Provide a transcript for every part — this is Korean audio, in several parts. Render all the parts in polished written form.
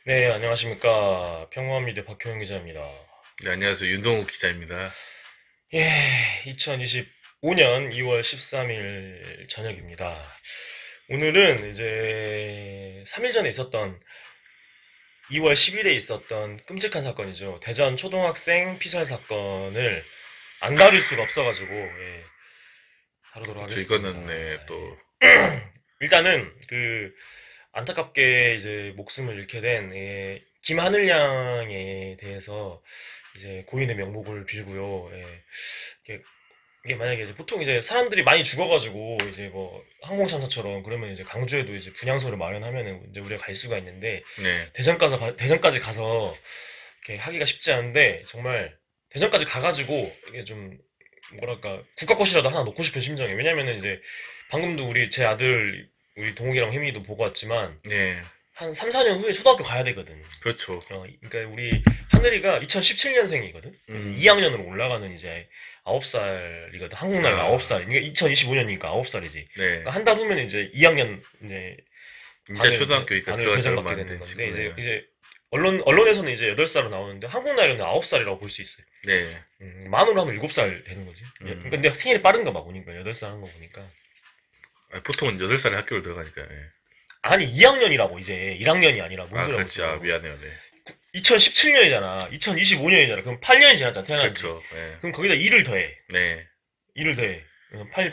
네, 안녕하십니까. 평화미디어 박효영 기자입니다. 네, 안녕하세요. 윤동욱 기자입니다. 예, 2025년 2월 13일 저녁입니다. 오늘은 이제 3일 전에 있었던 2월 10일에 있었던 끔찍한 사건이죠. 대전 초등학생 피살 사건을 안 다룰 수가 없어가지고, 다루도록 그렇죠. 하겠습니다. 이거는 네, 또 일단은 안타깝게 이제 목숨을 잃게 된 김하늘 양에 대해서 이제 고인의 명복을 빌고요. 이게, 이게 만약에 이제 보통 이제 사람들이 많이 죽어가지고 이제 뭐 항공참사처럼 그러면 이제 강주에도 이제 분향소를 마련하면은 이제 우리가 갈 수가 있는데 네, 대전까지 가서 이렇게 하기가 쉽지 않은데 정말 대전까지 가가지고 이게 좀 뭐랄까 국가꽃이라도 하나 놓고 싶은 심정이에요. 왜냐면은 이제 방금도 제 아들 우리 동욱이랑 혜민이도 보고 왔지만 네, 한 3, 4년 후에 초등학교 가야 되거든. 그렇죠. 그러니까 우리 하늘이가 2017년생이거든. 그래서 음, 2학년으로 올라가는 이제 9살이거든. 한국 나이로 아, 9살. 그러니까 2025년이니까 9살이지. 네. 그러니까 한 달 후면 이제 2학년 이제 이제 초등학교니까 반을 들어간 지 얼마 배정받게 안 되는 된 건데 친구네요. 이제 언론에서는 이제 8살로 나오는데 한국 나이로는 9살이라고 볼 수 있어요. 네, 만으로 하면 7살 되는 거지. 음, 근데 생일이 빠른가 봐 보니까 8살 한 거 보니까. 보통은 8살에 학교를 들어가니까. 예. 아니 2학년이라고 이제 1학년이 아니라 뭔 아, 소리 하고 그렇지. 아, 있어. 미안해요. 네, 2017년이잖아. 2025년이잖아. 그럼 8년이 지났잖아. 태어난 지. 그렇죠. 네, 그럼 거기다 2를 더해. 네, 2를 더해.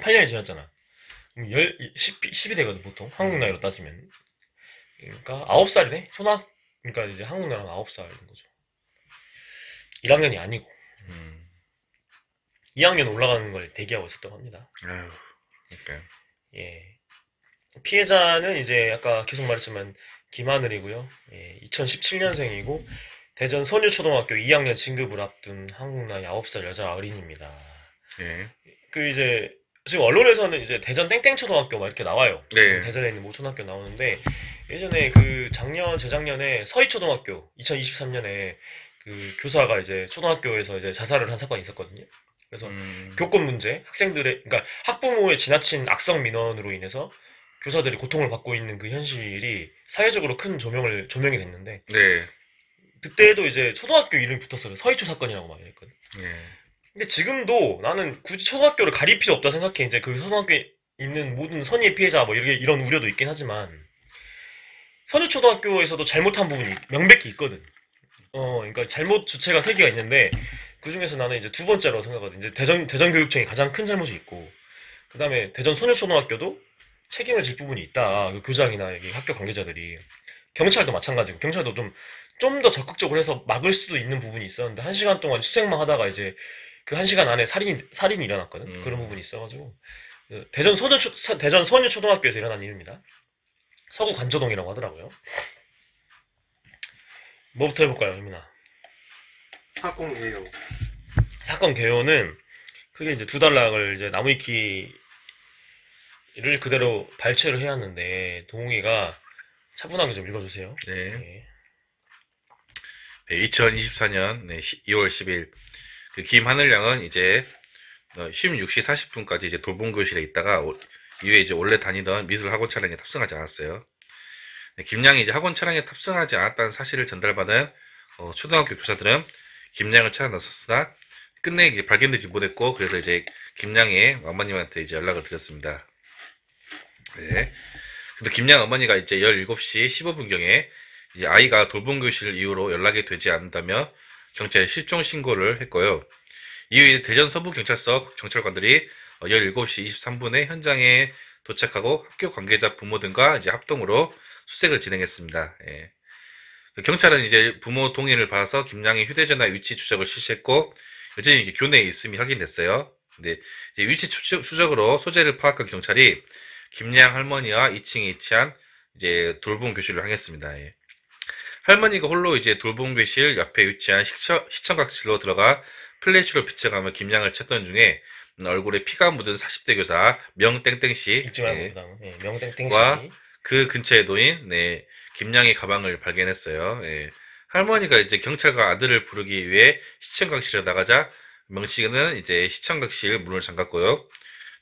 8년이 지났잖아. 그럼 10이 되거든, 보통. 한국 음, 나이로 따지면. 그러니까 9살이네? 그러니까 이제 한국 나이로 9살인 거죠. 1학년이 아니고. 음, 2학년 올라가는 걸 대기하고 있었다고 합니다. 아유, 그러니까요. 예. 피해자는 이제 아까 계속 말했지만 김하늘이고요. 2017년생이고 대전 선유초등학교 2학년 진급을 앞둔 한국 나이 9살 여자 어린입니다. 예, 이제 지금 언론에서는 이제 대전 땡땡초등학교 막 이렇게 나와요. 네, 대전에 있는 모 초등학교 나오는데 예전에 재작년에 서희초등학교 2023년에 그 교사가 이제 초등학교에서 이제 자살을 한 사건이 있었거든요. 그래서 음, 교권 문제, 그러니까 학부모의 지나친 악성 민원으로 인해서 교사들이 고통을 받고 있는 그 현실이 사회적으로 큰 조명이 됐는데 네, 그때도 이제 초등학교 이름이 붙었어요. 서희초 사건이라고 막 이랬거든. 예, 근데 지금도 나는 굳이 초등학교를 가릴 필요 없다 생각해. 이제 그 초등학교에 있는 모든 선의의 피해자 뭐 이런 우려도 있긴 하지만 선유초등학교에서도 잘못한 부분이 명백히 있거든. 그러니까 잘못 주체가 세 개가 있는데 그 중에서 나는 이제 두 번째로 생각하거든. 이제 대전교육청이 가장 큰 잘못이 있고 그다음에 대전 선유초등학교도 책임을 질 부분이 있다. 그 교장이나 여기 학교 관계자들이 경찰도 마찬가지고 경찰도 좀 더 적극적으로 해서 막을 수도 있는 부분이 있었는데 한 시간 동안 수색만 하다가 이제 그 한 시간 안에 살인이 일어났거든. 그런 부분이 음, 있어가지고 대전 선유초등학교에서 일어난 일입니다. 서구 관저동이라고 하더라고요. 뭐부터 해볼까요, 희민아? 학공예요. 사건 개요는 크게 이제 두 단락을 이제 나무위키를 그대로 발췌를 해왔는데 동욱이가 차분하게 좀 읽어주세요. 네. 예. 네, 2024년 2월 10일 그 김하늘 양은 이제 16시 40분까지 이제 돌봄교실에 있다가 이후에 이제 원래 다니던 미술 학원 차량에 탑승하지 않았어요. 네, 김 양이 이제 학원 차량에 탑승하지 않았다는 사실을 전달받은 초등학교 교사들은 김 양을 찾아 나섰으나 끝내 이제 발견되지 못했고 그래서 이제 김 양의 어머님한테 이제 연락을 드렸습니다. 네. 근데 김 양 어머니가 이제 17시 15분경에 이제 아이가 돌봄교실 이후로 연락이 되지 않는다며 경찰에 실종 신고를 했고요. 이후에 대전 서부경찰서 경찰관들이 17시 23분에 현장에 도착하고 학교 관계자 부모 등과 이제 합동으로 수색을 진행했습니다. 예. 경찰은 이제 부모 동의를 받아서 김양의 휴대전화 위치 추적을 실시했고 여전히 이제 교내에 있음이 확인됐어요. 근데 이제 위치 추적으로 소재를 파악한 경찰이 김양 할머니와 2층에 위치한 이제 돌봄 교실로 향했습니다. 예. 할머니가 홀로 이제 돌봄교실 옆에 위치한 시청각실로 들어가 플래시로 비춰가며 김양을 찾던 중에 얼굴에 피가 묻은 40대 교사 명땡땡씨 읽지 말고 예, 그다음 과 명땡땡씨. 그 근처에 놓인 김양의 가방을 발견했어요. 예. 할머니가 이제 경찰과 아들을 부르기 위해 시청각실에 나가자 명씨는 이제 시청각실 문을 잠갔고요.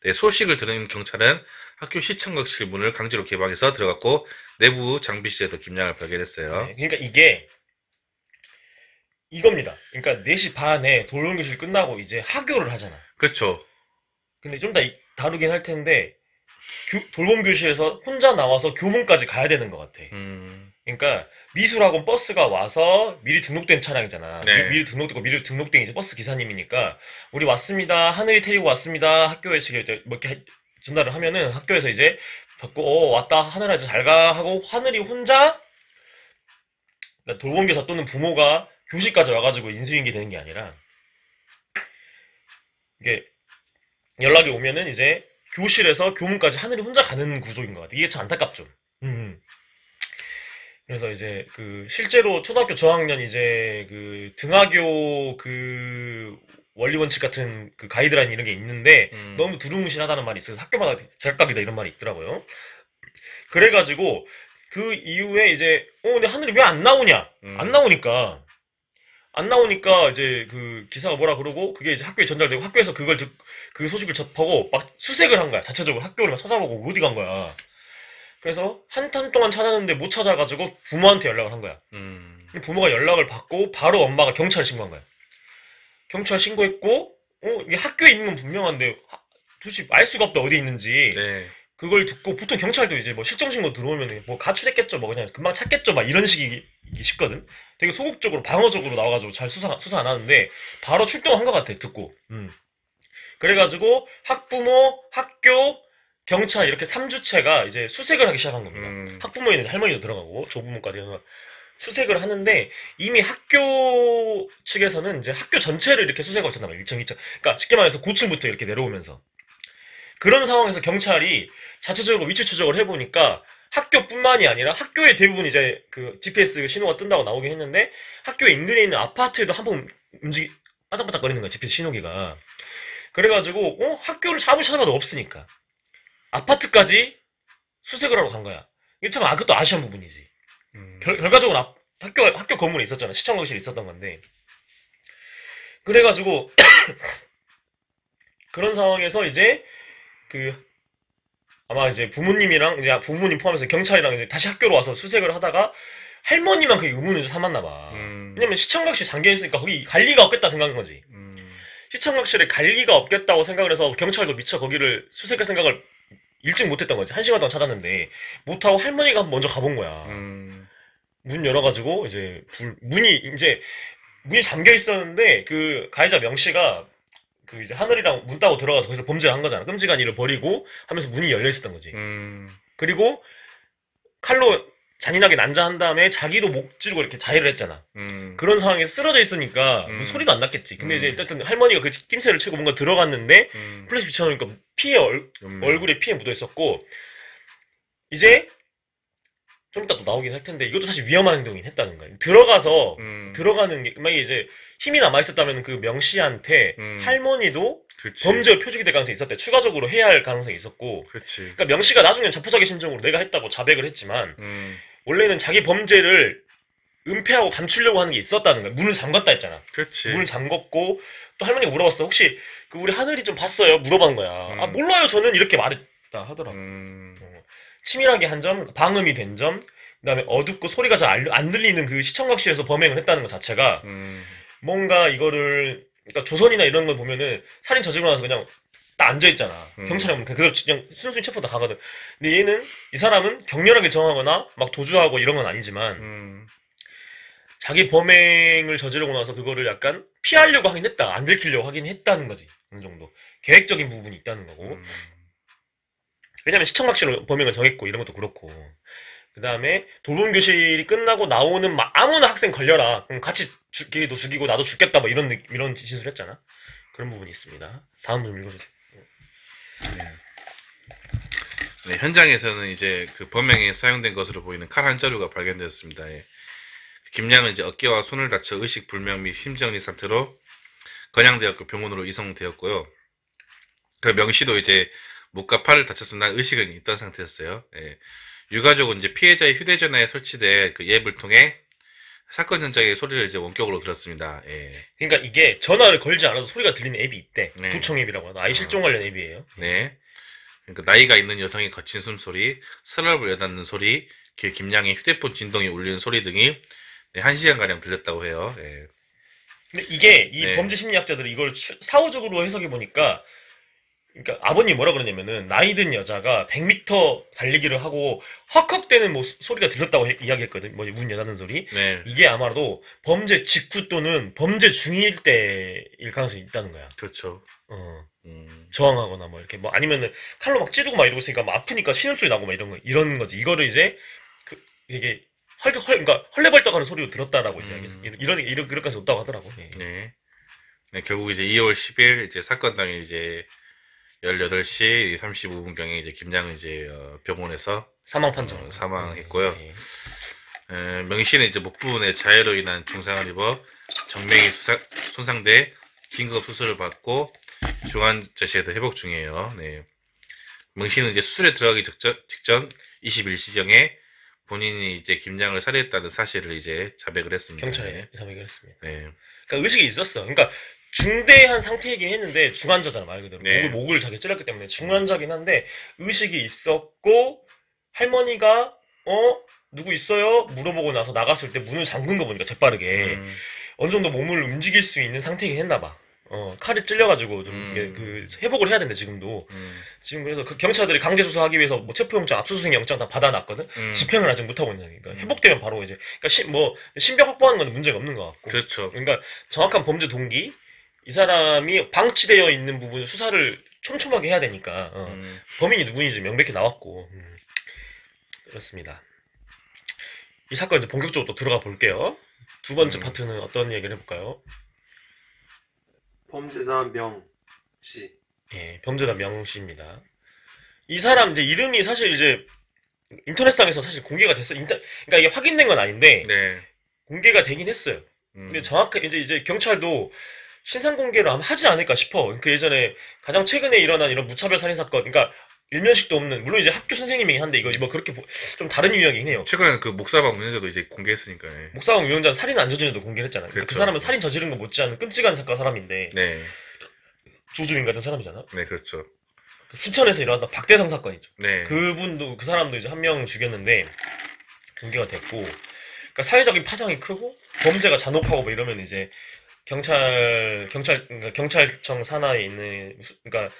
네, 소식을 들은 경찰은 학교 시청각실 문을 강제로 개방해서 들어갔고 내부 장비실에도 김양을 발견했어요. 네, 그러니까 이게 이겁니다. 그러니까 4시 반에 돌봄교실 끝나고 이제 하교를 하잖아. 그렇죠. 근데 좀 더 다루긴 할 텐데 돌봄교실에서 혼자 나와서 교문까지 가야 되는 것 같아. 그러니까 미술학원 버스가 와서 미리 등록된 차량이잖아. 네. 미리 등록되고 미리 등록된 이제 버스 기사님이니까 우리 왔습니다. 하늘이 데리고 왔습니다. 학교에 지금 이제 뭐 이렇게 전달을 하면은 학교에서 이제 받고 왔다 하늘아 이제 잘 가 하고 하늘이 혼자 그러니까 돌봄교사 또는 부모가 교실까지 와가지고 인수인계 되는 게 아니라 이게 연락이 오면은 이제 교실에서 교문까지 하늘이 혼자 가는 구조인 것 같아. 이게 참 안타깝죠. 음. 그래서 이제 그 실제로 초등학교 저학년 이제 그 등하교 그 원리 원칙 같은 그 가이드라인 이런 게 있는데 너무 두루뭉실하다는 말이 있어서 학교마다 제각각이다 이런 말이 있더라고요. 그래가지고 그 이후에 이제 근데 하늘이 왜 안 나오냐? 안 나오니까 안 나오니까 이제 그 기사가 뭐라 그러고 그게 이제 학교에 전달되고 학교에서 그 소식을 접하고 막 수색을 한 거야. 자체적으로 학교를 막 찾아보고 어디 간 거야. 그래서 한참 동안 찾았는데 못 찾아가지고 부모한테 연락을 한 거야. 근데 부모가 연락을 받고 바로 엄마가 경찰 신고한 거야. 경찰 신고했고 이게 학교에 있는 건 분명한데 도대체 알 수가 없다 어디 있는지. 네. 그걸 듣고 보통 경찰도 이제 뭐 실종 신고 들어오면 뭐 가출했겠죠 뭐 그냥 금방 찾겠죠 막 이런 식이 싶거든. 되게 소극적으로 방어적으로 나와가지고 잘 수사 안 하는데 바로 출동한 것 같아 듣고. 그래가지고 학부모, 학교, 경찰 이렇게 3주체가 이제 수색을 하기 시작한 겁니다. 학부모에는 이제 할머니도 들어가고 조부모까지 해서 수색을 하는데 이미 학교 측에서는 이제 학교 전체를 이렇게 수색하고 있었단 말이야. 1층, 2층. 그러니까 쉽게 말해서 고층부터 이렇게 내려오면서. 그런 상황에서 경찰이 자체적으로 위치 추적을 해보니까 학교뿐만이 아니라 학교의 대부분 이제 그 GPS 신호가 뜬다고 나오긴 했는데 학교 인근에 있는 아파트에도 한번 반짝반짝거리는 거야 GPS 신호기가. 그래가지고 학교를 아무리 찾아봐도 없으니까 아파트까지 수색을 하러 간 거야. 이게 참 그것도 아쉬운 부분이지. 결과적으로 학교 건물에 있었잖아. 시청각실에 있었던 건데. 그래가지고 그런 상황에서 이제 그 아마 이제 부모님이랑 이제 부모님 포함해서 경찰이랑 이제 다시 학교로 와서 수색을 하다가 할머니만 그 의문을 삼았나 봐. 왜냐면 시청각실 잠겨 있으니까 거기 갈 리가 없겠다 생각한 거지. 시청각실에 갈 리가 없겠다고 생각을 해서 경찰도 미처 거기를 수색할 생각을 일찍 못했던 거지. 1시간 동안 찾았는데 못하고 할머니가 먼저 가본 거야. 문 열어가지고 이제 문이 잠겨 있었는데 그 가해자 명 씨가 그 이제 하늘이랑 문 따고 들어가서 거기서 범죄를 한 거잖아. 끔찍한 일을 벌이고 하면서 문이 열려 있었던 거지. 그리고 칼로 잔인하게 난자한 다음에 자기도 목 찌르고 이렇게 자해를 했잖아. 그런 상황에 쓰러져 있으니까 뭐 소리도 안 났겠지. 근데 이제 어쨌든 할머니가 그 낌새를 채고 뭔가 들어갔는데 플래시 비춰놓으니까 얼굴에 피에 묻어 있었고 이제 좀 이따 또 나오긴 할 텐데 이것도 사실 위험한 행동이긴 했다는 거야. 들어가서 들어가는 게 만약에 이제 힘이 남아 있었다면 그 명 씨한테 할머니도 그치. 범죄 표적이 될 가능성이 있었대. 추가적으로 해야 할 가능성이 있었고. 그렇지. 그러니까 명 씨가 나중엔 자포자기 심정으로 내가 했다고 자백을 했지만 원래는 자기 범죄를 은폐하고 감추려고 하는 게 있었다는 거야. 문을 잠갔다 했잖아. 그렇지. 문을 잠궜고 또 할머니가 물어봤어. 혹시 그 우리 하늘이 좀 봤어요? 물어본 거야. 아 몰라요. 저는 이렇게 말했다 하더라고. 치밀하게 한 점, 방음이 된 점, 그다음에 어둡고 소리가 잘 안 들리는 그 시청각실에서 범행을 했다는 것 자체가 뭔가 이거를 그러니까 조선이나 이런 걸 보면은 살인 저지르고 나서 그냥 딱 앉아 있잖아. 경찰이 오면 그대로 그냥 순순히 체포 다 가거든. 근데 얘는 이 사람은 격렬하게 정하거나 막 도주하고 이런 건 아니지만 자기 범행을 저지르고 나서 그거를 약간 피하려고 하긴 했다. 안 들키려고 하긴 했다는 거지. 어느 정도 계획적인 부분이 있다는 거고. 왜냐면 시청각실로 범행을 정했고 이런 것도 그렇고. 그 다음에 돌봄교실이 끝나고 나오는 아무나 학생 걸려라. 그럼 같이 걔도 죽이고 나도 죽겠다. 뭐 이런 진술을 했잖아. 그런 부분이 있습니다. 다음 좀 읽어주세요. 네, 현장에서는 이제 그 범행에 사용된 것으로 보이는 칼 한 자루가 발견되었습니다. 예. 김양은 이제 어깨와 손을 다쳐 의식 불명 및 심정지 상태로 건양대학교 병원으로 이송되었고요. 그 명씨도 이제 목과 팔을 다쳤으나 의식은 있던 상태였어요. 예. 유가족은 이제 피해자의 휴대전화에 설치된 그 앱을 통해 사건 현장의 소리를 이제 원격으로 들었습니다. 예. 그러니까 이게 전화를 걸지 않아도 소리가 들리는 앱이 있대. 네. 도청 앱이라고 하나. 아이 실종 관련 앱이에요. 네. 그러니까 나이가 있는 여성의 거친 숨소리, 서랍을 여닫는 소리, 김양의 휴대폰 진동이 울리는 소리 등이 네, 1시간가량 들렸다고 해요. 예. 근데 이게 이 네. 범죄 심리학자들이 이걸 사후적으로 해석해 보니까 그러니까 아버님 뭐라 그러냐면은 나이 든 여자가 100m 달리기를 하고 헉헉대는 뭐 소리가 들렸다고 이야기했거든. 뭐 문 여닫는 소리. 네. 이게 아마도 범죄 직후 또는 범죄 중일 때일 가능성이 있다는 거야. 그렇죠. 어. 음. 저항하거나 뭐 이렇게 뭐 아니면은 칼로 막 찌르고 막 이러고 있으니까 막 아프니까 신음소리 나고 막 이런 거지. 이거를 이제 그 이게 그러니까 헐레벌떡하는 소리로 들었다라고 이제 알겠어. 이렇게 해서 없다고 하더라고. 예. 네. 네, 결국 이제 2월 10일 이제 사건 당일 이제 18시 35분경에 이제 김양은 이제 병원에서 사망 판정. 사망했고요. 예. 명 씨는 이제 목 부분에 자해로 인한 중상을 입어 정맥이 손상돼 긴급 수술을 받고 중환자실에서 회복 중이에요. 네. 명 씨는 이제 수술에 들어가기 직전 21시경에 본인이 이제 김양을 살해했다는 사실을 이제 자백을 했습니다. 경찰에 자백을 했습니다. 네. 그러니까 의식이 있었어. 그러니까 중대한 상태이긴 했는데 중환자잖아 말 그대로. 네. 목을 자기 찔렀기 때문에 중환자긴 한데 의식이 있었고 할머니가 누구 있어요? 물어보고 나서 나갔을 때 문을 잠근 거 보니까 재빠르게 어느 정도 몸을 움직일 수 있는 상태이긴 했나 봐. 칼이 찔려가지고 좀 이게 그 회복을 해야 된대 지금도. 지금 그래서 그 경찰들이 강제 수사하기 위해서 뭐 체포영장, 압수수색 영장 다 받아놨거든. 집행을 아직 못 하고 있는 거니까 회복되면 바로 이제 그러니까 신병 확보하는 건 문제가 없는 것 같고. 그렇죠. 그러니까 정확한 범죄 동기, 이 사람이 방치되어 있는 부분 수사를 촘촘하게 해야 되니까 범인이 누구인지 명백히 나왔고. 그렇습니다. 이 사건 이제 본격적으로 또 들어가 볼게요. 두 번째 파트는 어떤 얘기를 해볼까요? 범죄자 명 씨. 예, 범죄자 명 씨입니다. 이 사람 이제 이름이 사실 이제 인터넷상에서 사실 공개가 됐어. 그러니까 이게 확인된 건 아닌데 네. 공개가 되긴 했어요. 근데 정확하게 이제 경찰도 신상 공개를 아마 하지 않을까 싶어. 그 예전에 가장 최근에 일어난 이런 무차별 살인 사건, 그러니까 일면식도 없는, 물론 이제 학교 선생님이긴 한데 이거 그렇게 좀 다른 유형이긴 해요. 최근에 그 목사방 운영자도 이제 공개했으니까. 예. 목사방 위원장 살인 안 저지른도 공개를 했잖아요. 그렇죠. 그 사람은 살인 저지른 거 못지않은 끔찍한 사람인데 네. 조주빈 같은 사람이잖아. 네, 그렇죠. 순천에서 일어났던 박대상 사건이죠. 네. 그 사람도 이제 한 명 죽였는데 공개가 됐고, 그러니까 사회적인 파장이 크고 범죄가 잔혹하고 뭐 이러면 이제 그러니까 경찰청 산하에 있는 그러니까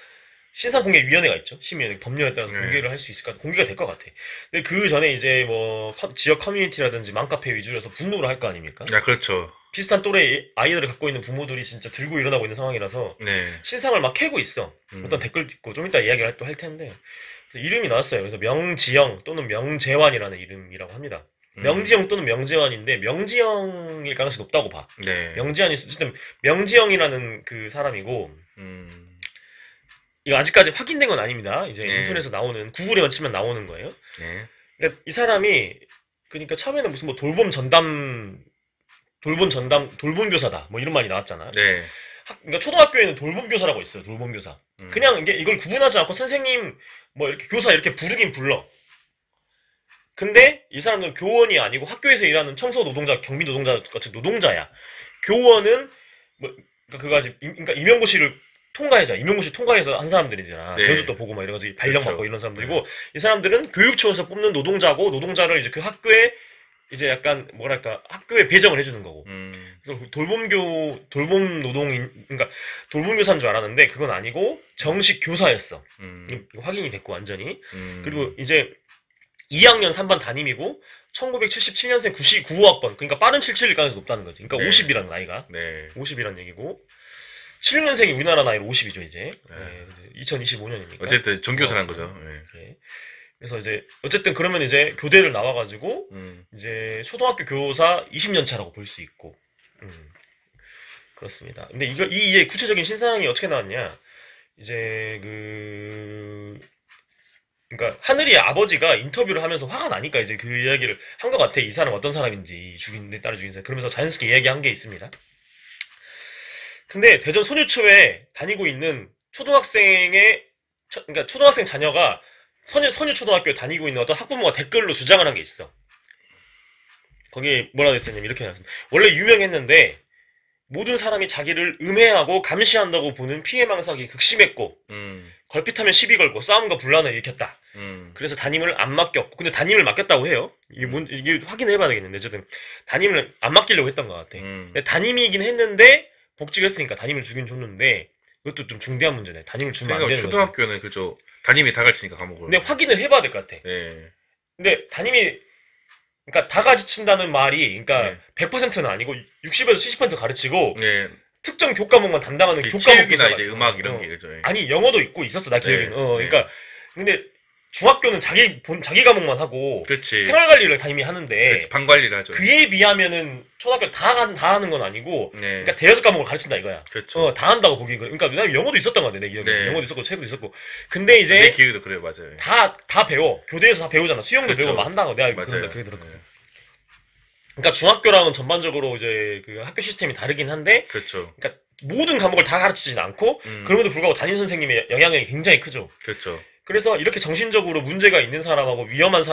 신상공개위원회가 있죠. 심의위원회 법률에 따라 네. 공개를 할 수 있을까? 공개가 될 것 같아. 근데 그 전에 이제 뭐 지역 커뮤니티라든지 맘카페 위주로 해서 분노를 할 거 아닙니까? 아, 그렇죠. 비슷한 또래 아이들을 갖고 있는 부모들이 진짜 들고 일어나고 있는 상황이라서 네. 신상을 막 캐고 있어. 어떤 댓글도 있고 좀 이따 이야기를 또 할 텐데 그래서 이름이 나왔어요. 그래서 명지영 또는 명재환이라는 이름이라고 합니다. 명지영 또는 명재환인데 명지영일 가능성이 높다고 봐. 네. 명지환이 어쨌든 명지영이라는 그 사람이고 음. 이거 아직까지 확인된 건 아닙니다. 이제 네. 인터넷에서 나오는 구글에만 치면 나오는 거예요. 네. 그러니까 이 사람이 그러니까 처음에는 무슨 뭐 돌봄 교사다 뭐 이런 말이 나왔잖아. 네. 그러니까 초등학교에는 돌봄 교사라고 있어요. 돌봄 교사. 그냥 이걸 구분하지 않고 선생님 뭐 이렇게 교사 이렇게 부르긴 불러. 근데 이 사람은 교원이 아니고 학교에서 일하는 청소 노동자, 경비 노동자 같은 노동자야. 교원은 뭐 그거 아직 그러니까 임용고시를 통과해자. 임용고시 통과해서 한 사람들이잖아. 네. 면접도 보고 막 이래가지고 발령 그렇죠. 받고 이런 사람들이고 이 사람들은 교육청에서 뽑는 노동자고 노동자를 이제 그 학교에 이제 약간 뭐랄까 학교에 배정을 해주는 거고. 그래서 그러니까 돌봄교사인 줄 알았는데 그건 아니고 정식 교사였어. 이거 확인이 됐고 완전히. 그리고 이제 2학년 3반 담임이고 1977년생 95학번. 그러니까 빠른 77일 가능성이 높다는 거지. 그러니까 네. 50이라는 나이가. 네. 50이라는 얘기고 76년생이 우리나라 나이로 50이죠 이제. 네. 네, 2025년이니까. 어쨌든 전교사란 거죠. 네. 네. 그래서 이제 어쨌든 그러면 이제 교대를 나와가지고 음. 이제 초등학교 교사 20년 차라고 볼 수 있고. 그렇습니다. 근데 이게 구체적인 신상이 어떻게 나왔냐? 이제 그러니까 하늘이의 아버지가 인터뷰를 하면서 화가 나니까 이제 그 이야기를 한 것 같아. 이 사람 어떤 사람인지 내 딸을 죽인 사람. 그러면서 자연스럽게 이야기한 게 있습니다. 근데 대전 손유초에 다니고 있는 그러니까 초등학생 자녀가 선유 초등학교에 다니고 있는 어떤 학부모가 댓글로 주장을 한 게 있어. 거기에 뭐라고 했었냐면 이렇게 나왔습니다. 원래 유명했는데 모든 사람이 자기를 음해하고 감시한다고 보는 피해망상이 극심했고 걸핏하면 시비 걸고 싸움과 분란을 일으켰다. 그래서 담임을 안 맡겼고, 근데 담임을 맡겼다고 해요. 이게 확인을 해봐야 되겠는데, 어쨌든 담임을 안 맡기려고 했던 것 같아. 근데 담임이긴 했는데 복직을 했으니까 담임을 주긴 줬는데 이것도 좀 중대한 문제네. 담임을 주면 안 되는 거지. 초등학교는 그죠. 담임이 다 가르치니까 과목을. 근데 확인을 해봐야 될 것 같아. 네. 근데 담임이 그러니까 다 가르친다는 말이 그러니까 네. 100%는 아니고 60에서 70% 가르치고 네. 특정 교과목만 담당하는 교과목 체육이나 교사가 이제 있어. 음악 이런 게 그죠. 예. 아니 영어도 있고 있었어 나 기억에는. 네. 그러니까 근데 중학교는 자기 과목만 하고 그렇지. 생활관리를 담임이 하는데 그렇지. 반 관리를 하죠. 그에 비하면은 초등학교 다 하는 건 아니고 네. 그러니까 대여섯 과목을 가르친다 이거야. 그렇죠. 다 한다고 보기 그러니까 왜냐면 영어도 있었던 것 같아 내 기억에. 네. 영어도 있었고 책도 있었고. 근데 이제 내 기억에도 그래요, 맞아요. 다 배워. 교대에서 다 배우잖아. 수영도 그렇죠. 배우고 막 한다고 내가 맞아요. 그렇게 들었거든. 그러니까 중학교랑은 전반적으로 이제 그 학교 시스템이 다르긴 한데 그렇죠. 그러니까 모든 과목을 다 가르치진 않고 그럼에도 불구하고 담임 선생님의 영향력이 굉장히 크죠. 그렇죠. 그래서 이렇게 정신적으로 문제가 있는 사람하고 위험한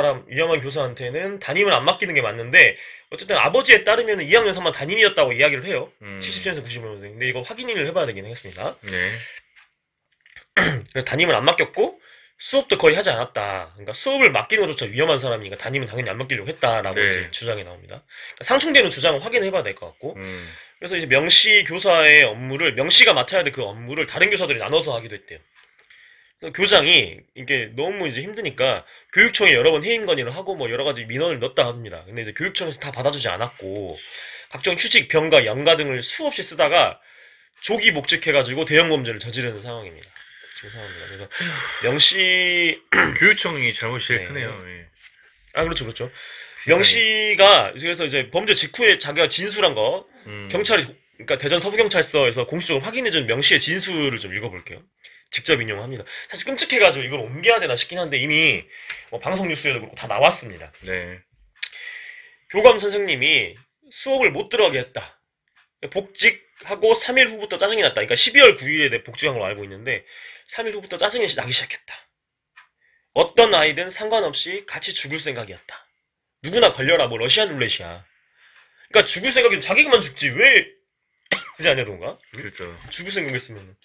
교사한테는 담임을 안 맡기는 게 맞는데 어쨌든 아버지에 따르면 2학년 3반 담임이었다고 이야기를 해요. 70년에서 90년대. 근데 이거 확인을 해봐야 되긴 하겠습니다. 네. 그래서 담임을 안 맡겼고 수업도 거의 하지 않았다. 그러니까 수업을 맡기는 것조차 위험한 사람이니까 담임은 당연히 안 맡기려고 했다라고 네. 이제 주장이 나옵니다. 그러니까 상충되는 주장은 확인해봐야 될 것 같고 그래서 이제 명시 교사의 업무를 명시가 맡아야 될 그 업무를 다른 교사들이 나눠서 하기도 했대요. 그래서 교장이 이게 너무 이제 힘드니까 교육청에 여러 번 해임 건의를 하고 뭐 여러 가지 민원을 넣었다 합니다. 근데 이제 교육청에서 다 받아주지 않았고 각종 휴직, 병가, 연가 등을 수없이 쓰다가 조기 복직해가지고 대형 범죄를 저지르는 상황입니다. 지금 상황입니다. 그래서 명시 교육청이 잘못이 제일 네. 크네요. 예. 그렇죠, 그렇죠. 명시가 그래서 이제 범죄 직후에 자기가 진술한 거 경찰이 그러니까 대전 서부경찰서에서 공식적으로 확인해준 명시의 진술을 좀 읽어볼게요. 직접 인용합니다. 사실 끔찍해가지고 이걸 옮겨야 되나 싶긴 한데 이미 뭐 방송 뉴스에도 그렇고 다 나왔습니다. 네. 교감 선생님이 수업을 못 들어가게 했다. 복직하고 3일 후부터 짜증이 났다. 그러니까 12월 9일에 내 복직한 걸로 알고 있는데 3일 후부터 짜증이 나기 시작했다. 어떤 아이든 상관없이 같이 죽을 생각이었다. 누구나 걸려라 뭐 러시안 룰렛이야. 그러니까 죽을 생각이 자기만 죽지 왜 하지 않냐던가? 그렇죠. 죽을 생각했으면.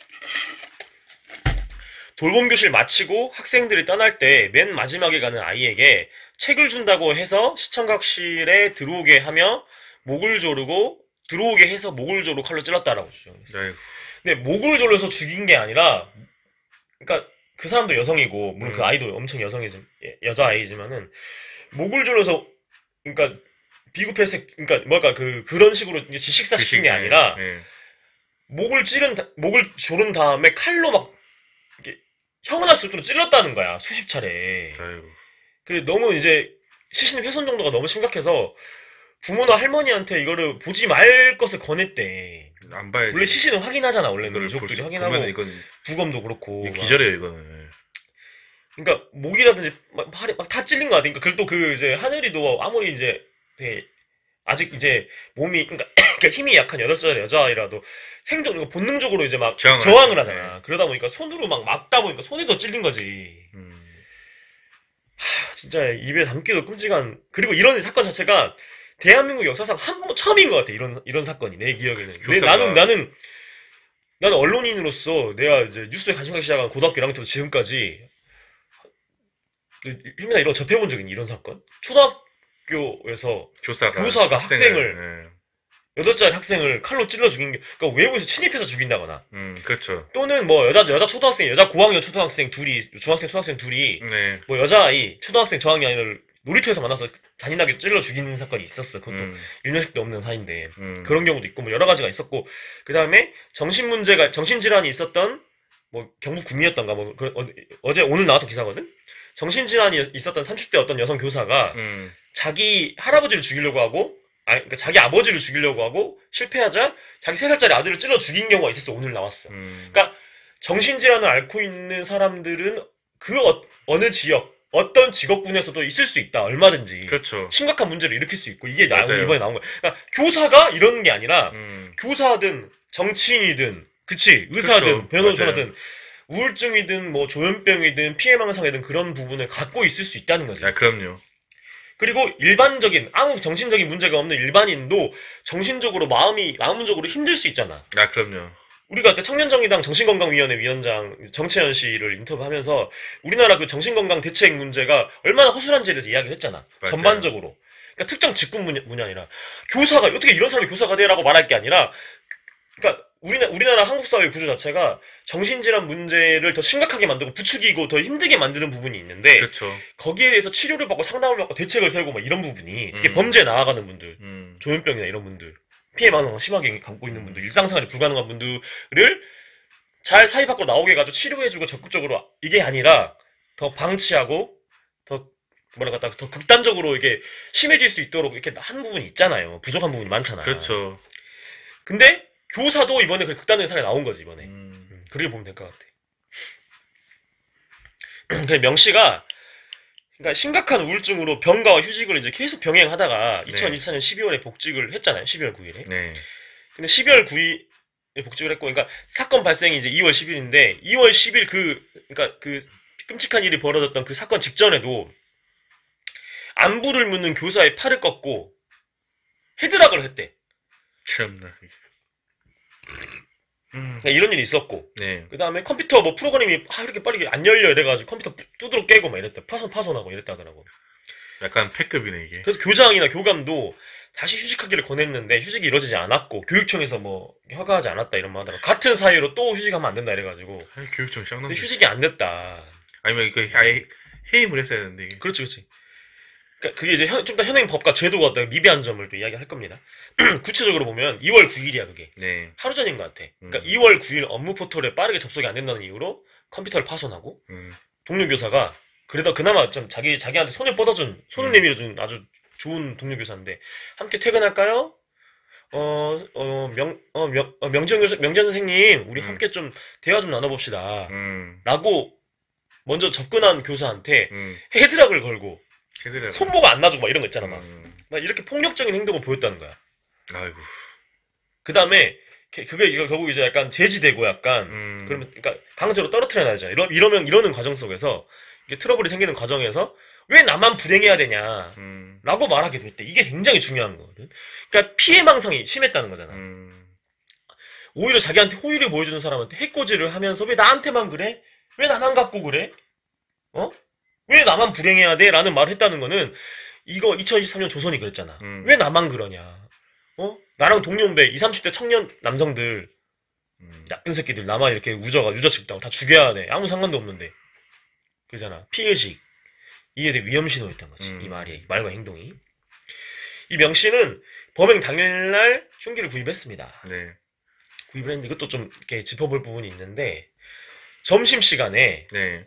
돌봄교실 마치고 학생들이 떠날 때 맨 마지막에 가는 아이에게 책을 준다고 해서 시청각실에 들어오게 하며 목을 조르고 들어오게 해서 목을 조르고 칼로 찔렀다라고 주장했어요. 아이고. 근데 목을 조르서 죽인 게 아니라 그러니까 그 사람도 여성이고 물론 그 아이도 엄청 여자아이지만은 목을 조르서 그러니까 비급해서 그러니까 뭐랄까 그런 식으로 이제 식사 시킨 게 아니라 목을 조른 다음에 칼로 막 이렇게 형은할 수 있도록 찔렀다는 거야 수십 차례. 아이고. 그 너무 이제 시신 훼손 정도가 너무 심각해서 부모나 할머니한테 이거를 보지 말 것을 권했대. 안 봐야지. 원래 시신은 확인하잖아 원래는 이걸 유족들이 보면 확인하고 이건 부검도 그렇고. 막. 기절해요 이거는. 그러니까 목이라든지 막 팔이 막 다 찔린 거 같아. 그러니까 그래도 그 이제 하늘이도 아무리 이제 되게 아직 이제 몸이 그러니까 힘이 약한 8살 여자아이라도 생존 이거 본능적으로 이제 막 저항을 하잖아. 그러다 보니까 손으로 막 막다 보니까 손이 더 찔린 거지. 진짜 입에 담기도 끔찍한. 그리고 이런 사건 자체가 대한민국 역사상 한 번 처음인 것 같아. 이런 사건이 내 기억에는. 근데 나는 언론인으로서 내가 이제 뉴스에 관심 갖기 시작한 고등학교 1학년 때부터 지금까지 힘이나 이런 거 접해본 적이 있니 이런 사건? 초등학교에서 교사가 학생을 8살 학생을 칼로 찔러 죽인 게 그러니까 외부에서 침입해서 죽인다거나 그렇죠. 또는 뭐 여자 초등학생 여자 고학년 초등학생 둘이 중학생 초등학생 둘이 뭐 여자아이 초등학생 저학년을 놀이터에서 만나서 잔인하게 찔러 죽이는 사건이 있었어. 그것도 1년씩도 없는 사이인데 그런 경우도 있고 뭐 여러 가지가 있었고 그 다음에 정신질환이 있었던 뭐 경북 구미였던가 뭐 어제 오늘 나왔던 기사거든. 정신질환이 있었던 30대 어떤 여성 교사가 자기 할아버지를 죽이려고 하고 그러니까 자기 아버지를 죽이려고 하고 실패하자 자기 3살짜리 아들을 찔러 죽인 경우가 있었어. 오늘 나왔어. 그러니까 정신질환을 앓고 있는 사람들은 그 어느 지역 어떤 직업군에서도 있을 수 있다. 얼마든지. 그렇죠. 심각한 문제를 일으킬 수 있고 이게 맞아요. 이번에 나온 거야. 그러니까 교사가 이러는 게 아니라 교사든 정치인이든 그치 의사든 그렇죠. 변호사든 우울증이든 뭐 조현병이든 피해망상이든 그런 부분을 갖고 있을 수 있다는 거지. 그럼요. 그리고 일반적인 아무 정신적인 문제가 없는 일반인도 정신적으로 마음적으로 힘들 수 있잖아. 아, 그럼요. 우리가 그때 청년정의당 정신건강위원회 위원장 정채연 씨를 인터뷰하면서 우리나라 그 정신건강 대책 문제가 얼마나 허술한지에 대해서 이야기를 했잖아. 맞아요. 전반적으로. 그러니까 특정 직군 분야 아니라 교사가 어떻게 이런 사람이 교사가 돼라고 말할 게 아니라 그러니까 우리나라 한국 사회 구조 자체가 정신질환 문제를 더 심각하게 만들고 부추기고 더 힘들게 만드는 부분이 있는데 그렇죠. 거기에 대해서 치료를 받고 상담을 받고 대책을 세우고 막 이런 부분이 특히 음. 범죄에 나아가는 분들 음. 조현병이나 이런 분들 피해 망상 심하게 갖고 있는 분들 일상생활이 불가능한 분들을 잘 사회 밖으로 나오게 해가지고 치료해주고 적극적으로 이게 아니라 더 방치하고 더 뭐랄까 더 극단적으로 이게 심해질 수 있도록 이렇게 한 부분이 있잖아요. 부족한 부분이 많잖아. 그렇죠. 근데 교사도 이번에 그 극단적인 사례 나온 거지 이번에. 그렇게 보면 될 것 같아. 그래 명 씨가 그러니까 심각한 우울증으로 병가와 휴직을 이제 계속 병행하다가 2024년 12월에 복직을 했잖아요. 12월 9일에. 네. 근데 12월 9일에 복직을 했고, 그러니까 사건 발생이 이제 2월 10일인데 2월 10일 그러니까 그 끔찍한 일이 벌어졌던 그 사건 직전에도 안부를 묻는 교사의 팔을 꺾고 헤드락을 했대. 참나. 그러니까 이런 일이 있었고, 네. 그 다음에 컴퓨터 뭐 프로그램이 이렇게 빠르게 안 열려 이래가지고 컴퓨터 두드러 깨고 막 이랬대. 파손하고 이랬다더라고. 약간 패급이네 이게. 그래서 교장이나 교감도 다시 휴직하기를 권했는데 휴직이 이루어지지 않았고 교육청에서 뭐 허가하지 않았다 이런 말 하다가 같은 사유로 또 휴직하면 안 된다 이래가지고 아니, 교육청 쌍놈. 근데 휴직이 안 됐다. 아니면 이거 아예 해임을 했어야 되는데 이게. 그렇지, 그렇지. 그러니까 그게 이제 좀 더 현행 법과 제도가 어떤 미비한 점을 또 이야기할 겁니다. 구체적으로 보면 2월 9일이야 그게. 네. 하루 전인 것 같아. 그러니까 2월 9일 업무 포털에 빠르게 접속이 안 된다는 이유로 컴퓨터를 파손하고 동료 교사가 그래도 그나마 좀 자기한테 손을 뻗어준 손을 내밀어준 아주 좋은 동료 교사인데 함께 퇴근할까요? 명지현 선생님 우리 함께 좀 대화 좀 나눠봅시다. 라고 먼저 접근한 교사한테 헤드락을 걸고 손목 안 놔주고 막 이런 거 있잖아 막 이렇게 폭력적인 행동을 보였다는 거야. 아이고. 그 다음에 그게 이거 결국 이제 약간 제지되고 약간 그러면 그러니까 강제로 떨어뜨려 놔야죠. 이러는 과정 속에서 이게 트러블이 생기는 과정에서 왜 나만 불행해야 되냐 라고 말하게 됐대. 이게 굉장히 중요한 거거든. 그러니까 피해망상이 심했다는 거잖아. 오히려 자기한테 호의를 보여주는 사람한테 해코지를 하면서 왜 나한테만 그래? 왜 나만 갖고 그래? 왜 나만 불행해야 돼? 라는 말을 했다는 거는 이거 2023년 조선이 그랬잖아. 왜 나만 그러냐? 나랑 동년배 20, 30대 청년 남성들 나쁜 새끼들 나만 이렇게 유저측다고 다 죽여야 돼. 아무 상관도 없는데. 그러잖아. 피의식. 이에 대해 위험신호였던 거지. 이 말과 행동이. 이 명씨는 범행 당일날 흉기를 구입했습니다. 네. 구입을 했는데 이것도 좀 이렇게 짚어볼 부분이 있는데 점심시간에 네.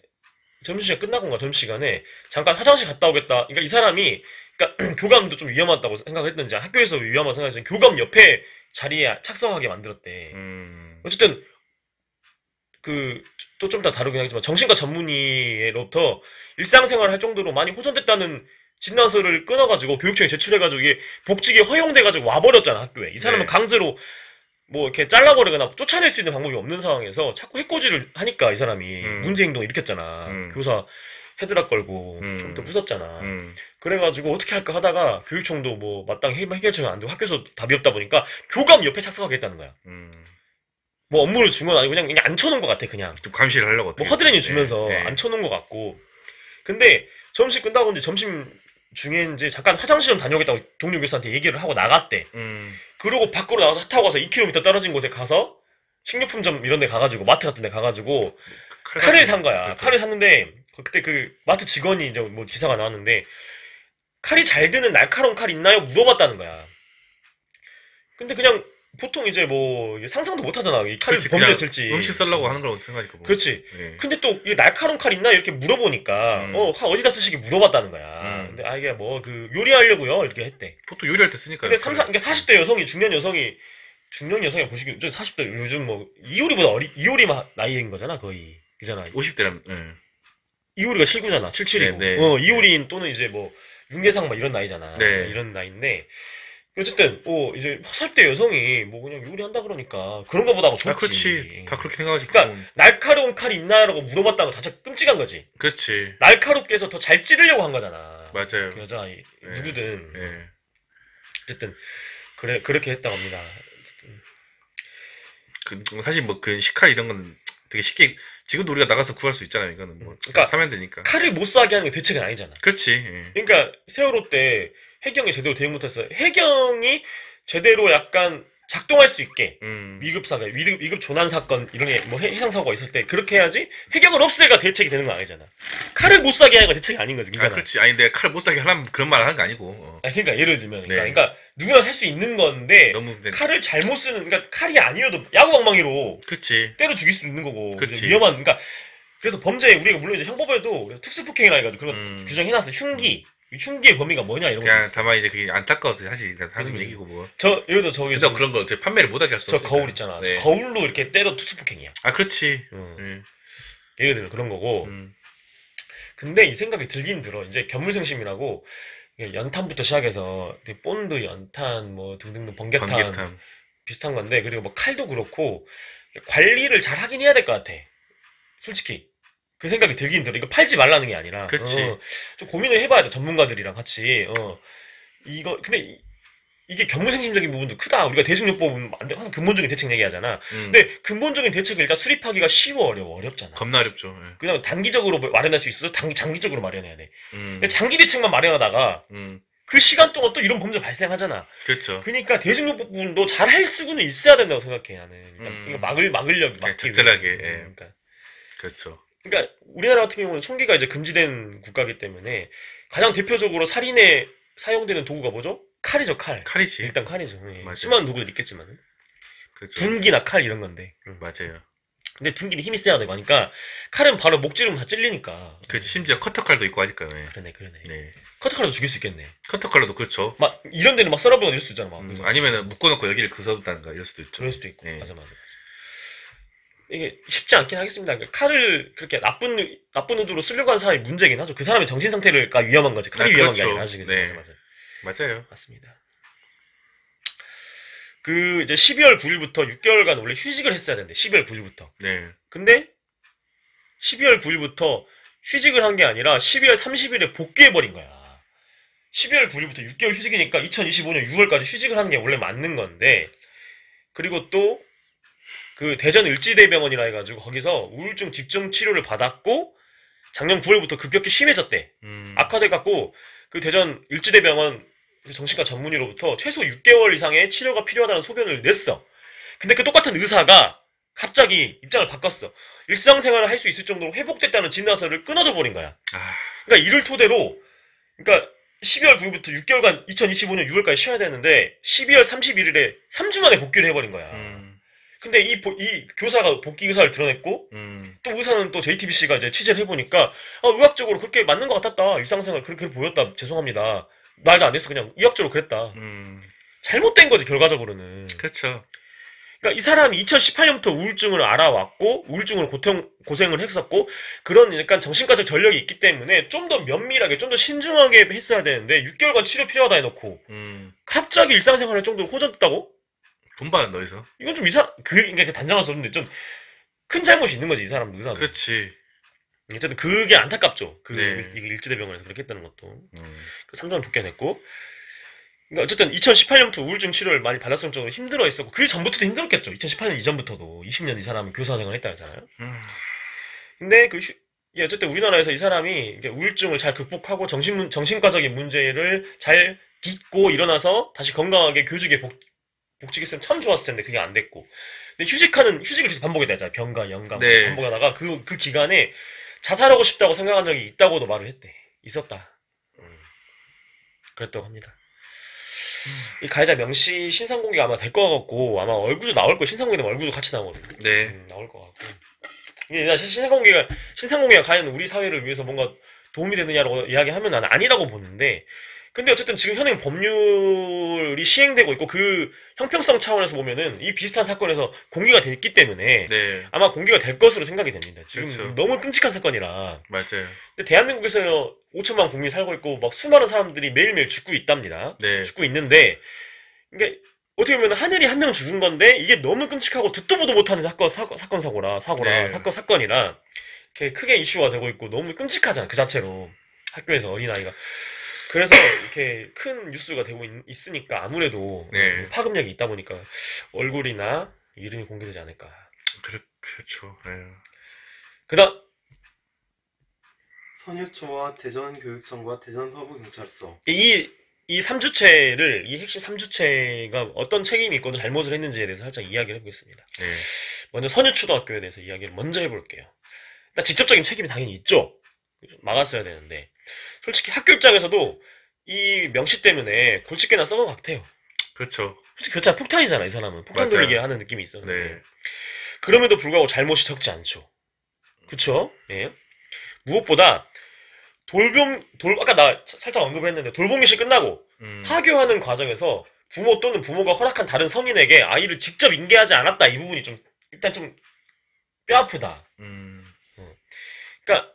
점심시간 끝나고인가 점심시간에 잠깐 화장실 갔다 오겠다. 그러니까 이 사람이 그러니까 교감도 좀 위험하다고 생각했는지 학교에서 위험하다고 생각했는지 교감 옆에 자리에 착석하게 만들었대. 어쨌든 또 좀 더 다르긴 하겠지만 정신과 전문의로부터 일상생활을 할 정도로 많이 호전됐다는 진단서를 끊어가지고 교육청에 제출해가지고 이게 복직이 허용돼가지고 와버렸잖아 학교에. 이 사람은 네. 강제로 뭐 이렇게 잘라버리거나 쫓아낼 수 있는 방법이 없는 상황에서 자꾸 해코지를 하니까 이 사람이 문제 행동을 일으켰잖아. 교사 헤드락 걸고 좀 더 무섭잖아. 그래가지고 어떻게 할까 하다가 교육청도 뭐 마땅히 해결책이 안 되고 학교에서 답이 없다 보니까 교감 옆에 착석하게 했다는 거야. 뭐 업무를 준 건 아니고 그냥 앉혀놓은 것 같아 그냥. 좀 감시를 하려고. 뭐 허드렛이 주면서 네. 앉혀놓은 것 같고. 근데 점심 끝나고 이제 점심 중에 이제 잠깐 화장실 좀 다녀오겠다고 동료 교사한테 얘기를 하고 나갔대. 그러고 밖으로 나가서 차 타고 가서 2km 떨어진 곳에 가서 식료품점 이런 데 가가지고 마트 같은 데 가가지고 칼을 산 거야. 그렇죠. 칼을 샀는데 그때 그 마트 직원이 이제 뭐 기사가 나왔는데 칼이 잘 드는 날카로운 칼 있나요? 물어봤다는 거야. 근데 그냥 보통 이제 뭐 상상도 못 하잖아. 이 칼을 그렇지, 범죄 그냥 쓸지. 음식 썰라고 하는 거라고 생각하니까. 뭐. 그렇지. 네. 근데 또 이 날카로운 칼 있나 이렇게 물어보니까 칼 어디다 쓰시게 물어봤다는 거야. 근데 이게 뭐 그 요리하려고요 이렇게 했대. 보통 요리할 때 쓰니까. 근데 그러니까 40대 여성이 중년 여성이 보시기 40대 요즘 뭐 이효리보다 이효리 나이인 거잖아 거의. 그잖아. 50대라면. 네. 이효리가 79잖아. 77이고. 네, 네. 이효리는 또는 이제 뭐 윤계상 막 이런 나이잖아. 네. 이런 나이인데 어쨌든 이제 40대 여성이 뭐 그냥 요리한다 그러니까 그런 거보다고 좋지. 아, 그렇지. 다 그렇게 생각하지. 그러니까 날카로운 칼이 있나라고 물어봤다는 거 자체가 끔찍한 거지. 그렇지. 날카롭게 해서 더 잘 찌르려고 한 거잖아. 맞아요. 그 여자아이 네. 누구든 예. 어쨌든 그렇게 했다고 합니다. 사실 뭐 그 시칼 이런 건 되게 쉽게 지금도 우리가 나가서 구할 수 있잖아요. 이거는 뭐 그러니까 사면 되니까. 칼을 못 쏴게 하는 게 대책은 아니잖아. 그렇지. 예. 그러니까 세월호 때 해경이 제대로 대응 못했어요. 해경이 제대로 약간 작동할 수 있게 위급사가 위급 조난 사건 이런 게 뭐 해상 사고가 있을 때 그렇게 해야지. 해경을 없애가 대책이 되는 거 아니잖아. 칼을 못 쏴게 하는 거 대책이 아닌 거지. 아, 그잖아. 그렇지. 아니 내가 칼 못 사게 하려면 그런 말 하는 거 아니고. 그러니까 예를 들면 네. 그러니까 누구나 살 수 있는 건데 너무 그냥 칼을 잘못 쓰는 그러니까 칼이 아니어도 야구방망이로 그렇지. 때려 죽일 수도 있는 거고. 그치. 이제 위험한 그러니까 그래서 범죄 우리가 물론 이제 형법에도 특수폭행이라 해가지고 그런 거 규정해놨어. 흉기의 범위가 뭐냐 이런 거 그냥 있어. 다만 이제 그게 안타까워서 사실 그냥 하는 그치. 얘기고 뭐. 저 예를 들어 저기 그래서 그런 거 이제 판매를 못하게 할 수 저 없으니까. 거울 있잖아. 네. 거울로 이렇게 때려 특수폭행이야. 아 그렇지. 예를 들어 그런 거고. 근데 이 생각이 들긴 들어. 이제 견물생심이라고 이게 연탄부터 시작해서 되게 본드, 연탄 뭐 등등등 번개탄 비슷한 건데 그리고 뭐 칼도 그렇고 관리를 잘 하긴 해야 될 것 같아. 솔직히 그 생각이 들긴 들어. 이거 팔지 말라는 게 아니라 그치. 좀 고민을 해봐야 돼. 전문가들이랑 같이. 이거 근데 이게 견무생심적인 부분도 크다. 우리가 대중요법은 항상 근본적인 대책 얘기하잖아. 근데 근본적인 대책을 일단 수립하기가 쉬워 어렵잖아. 겁나 어렵죠. 예. 그냥 단기적으로 마련할 수 있어서 장기적으로 마련해야 돼. 근데 음. 장기 대책만 마련하다가 그 시간 동안 또 이런 범죄 발생하잖아. 그렇죠. 그러니까 대중요법 부분도 잘 할 수는 있어야 된다고 생각해 나는. 일단 이거 막으려면 막기 적절하게. 위해서. 예. 그러니까. 그렇죠. 그러니까 우리나라 같은 경우는 총기가 이제 금지된 국가이기 때문에 가장 대표적으로 살인에 사용되는 도구가 뭐죠? 칼이죠, 칼. 칼이지. 일단 칼이죠. 예. 맞아요. 수많은 도구들 있겠지만 그렇죠. 둔기나 칼 이런 건데. 맞아요. 근데 둔기는 힘이 세야 되고 하니까 칼은 바로 목 찌르면 다 찔리니까. 그렇지. 심지어 커터칼도 있고 하니까. 네. 그러네. 네. 커터칼로 죽일 수 있겠네. 커터칼로도 그렇죠. 막 이런 데는 막 썰어버리고 이럴 수 있잖아. 막. 그래서 아니면은 묶어놓고 여기를 그서다든가 이럴 수도 있죠. 그럴 수도 있고. 네. 맞아. 이게 쉽지 않긴 하겠습니다. 그러니까 칼을 그렇게 나쁜 의도로 쓰려고 하는 사람이 문제긴 하죠. 그 사람의 정신 상태가 위험한 거지. 칼이 위험한 게 그렇죠. 아니라 사실. 네. 맞아. 맞아요. 맞습니다. 그 이제 12월 9일부터 6개월간 원래 휴직을 했어야 되는데 12월 9일부터. 네. 근데 12월 9일부터 휴직을 한 게 아니라 12월 30일에 복귀해 버린 거야. 12월 9일부터 6개월 휴직이니까 2025년 6월까지 휴직을 하는 게 원래 맞는 건데 그리고 또 그 대전 을지대병원이라 해가지고 거기서 우울증 집중 치료를 받았고 작년 9월부터 급격히 심해졌대. 악화돼갖고 그 대전 을지대병원 정신과 전문의로부터 최소 6개월 이상의 치료가 필요하다는 소견을 냈어. 근데 그 똑같은 의사가 갑자기 입장을 바꿨어. 일상생활을 할 수 있을 정도로 회복됐다는 진단서를 끊어져 버린 거야. 그러니까 이를 토대로 그러니까 12월 9일부터 6개월간 2025년 6월까지 쉬어야 되는데 12월 31일에 3주 만에 복귀를 해버린 거야. 근데 이 교사가 복귀 의사를 드러냈고 또 의사는 또 JTBC가 이제 취재를 해보니까 의학적으로 그렇게 맞는 것 같았다. 일상생활 그렇게 보였다. 죄송합니다. 말도 안 했어. 그냥 의학적으로 그랬다. 잘못된 거지 결과적으로는. 그렇죠. 그러니까 이 사람이 2018년부터 우울증을 알아왔고 우울증으로 고생을 했었고 그런 약간 정신과적 전력이 있기 때문에 좀 더 면밀하게 좀 더 신중하게 했어야 되는데 6개월간 치료 필요하다 해놓고 갑자기 일상생활할 정도로 호전됐다고? 돈 받아 어디서? 이건 좀 그러니까 단정할 수 없는데 좀 큰 잘못이 있는 거지 이 사람도 의사도. 그렇지. 어쨌든 그게 안타깝죠. 네. 이게 일지대병원에서 그렇게 했다는 것도. 3년 복귀했고. 그러니까 어쨌든 2018년부터 우울증 치료를 많이 받았을 정도로 힘들어했었고 그 전부터도 힘들었겠죠. 2018년 이전부터도 20년 이 사람은 교사 생활을 했다 했잖아요. 근데 어쨌든 우리나라에서 이 사람이 우울증을 잘 극복하고 정신과적인 문제를 잘 딛고 일어나서 다시 건강하게 교직에 복직했으면 참 좋았을 텐데 그게 안 됐고. 근데 휴직을 계속 반복해야 되잖아. 병가, 연가 네. 반복하다가 그 기간에 자살하고 싶다고 생각한 적이 있다고도 말을 했대. 있었다. 그랬다고 합니다. 이 가해자 명시 신상 공개가 아마 될 것 같고 아마 얼굴도 나올 거예요. 신상 공개되면 얼굴도 같이 나오거든요. 네. 나올 것 같고. 이게 신상 공개가 과연 우리 사회를 위해서 뭔가 도움이 되느냐라고 이야기하면 나는 아니라고 보는데 근데 어쨌든 지금 현행 법률이 시행되고 있고 그 형평성 차원에서 보면은 이 비슷한 사건에서 공개가 됐기 때문에 네. 아마 공개가 될 것으로 생각이 됩니다. 지금 그렇죠. 너무 끔찍한 사건이라. 맞아요. 근데 대한민국에서 5천만 국민이 살고 있고 막 수많은 사람들이 매일매일 죽고 있답니다. 네. 죽고 있는데 이게 어떻게 보면 하늘이 한 명 죽은 건데 이게 너무 끔찍하고 듣도 보도 못하는 사건이라 이렇게 크게 이슈가 되고 있고 너무 끔찍하잖아 그 자체로 학교에서 어린아이가 그래서 이렇게 큰 뉴스가 되고 있으니까 아무래도 네. 파급력이 있다 보니까 얼굴이나 이름이 공개되지 않을까. 그렇죠. 네. 그다음 선유초와 대전교육청과 대전서부경찰서. 이 3주체를 이 핵심 3주체가 어떤 책임이 있거나 잘못을 했는지에 대해서 살짝 이야기를 해보겠습니다. 네. 먼저 선유초등학교에 대해서 이야기를 먼저 해볼게요. 일단 직접적인 책임이 당연히 있죠. 막았어야 되는데 솔직히 학교 입장에서도 이 명시 때문에 골칫게나 썩은 것 같아요. 그렇죠. 솔직히 그렇잖아. 폭탄이잖아. 이 사람은 폭탄 맞아요. 돌리게 하는 느낌이 있었는데 네. 그럼에도 불구하고 잘못이 적지 않죠. 그쵸? 예. 무엇보다 아까 나 살짝 언급을 했는데 돌봄교실 끝나고 하교하는 과정에서 부모 또는 부모가 허락한 다른 성인에게 아이를 직접 인계하지 않았다. 이 부분이 좀 일단 좀 뼈아프다. 그러니까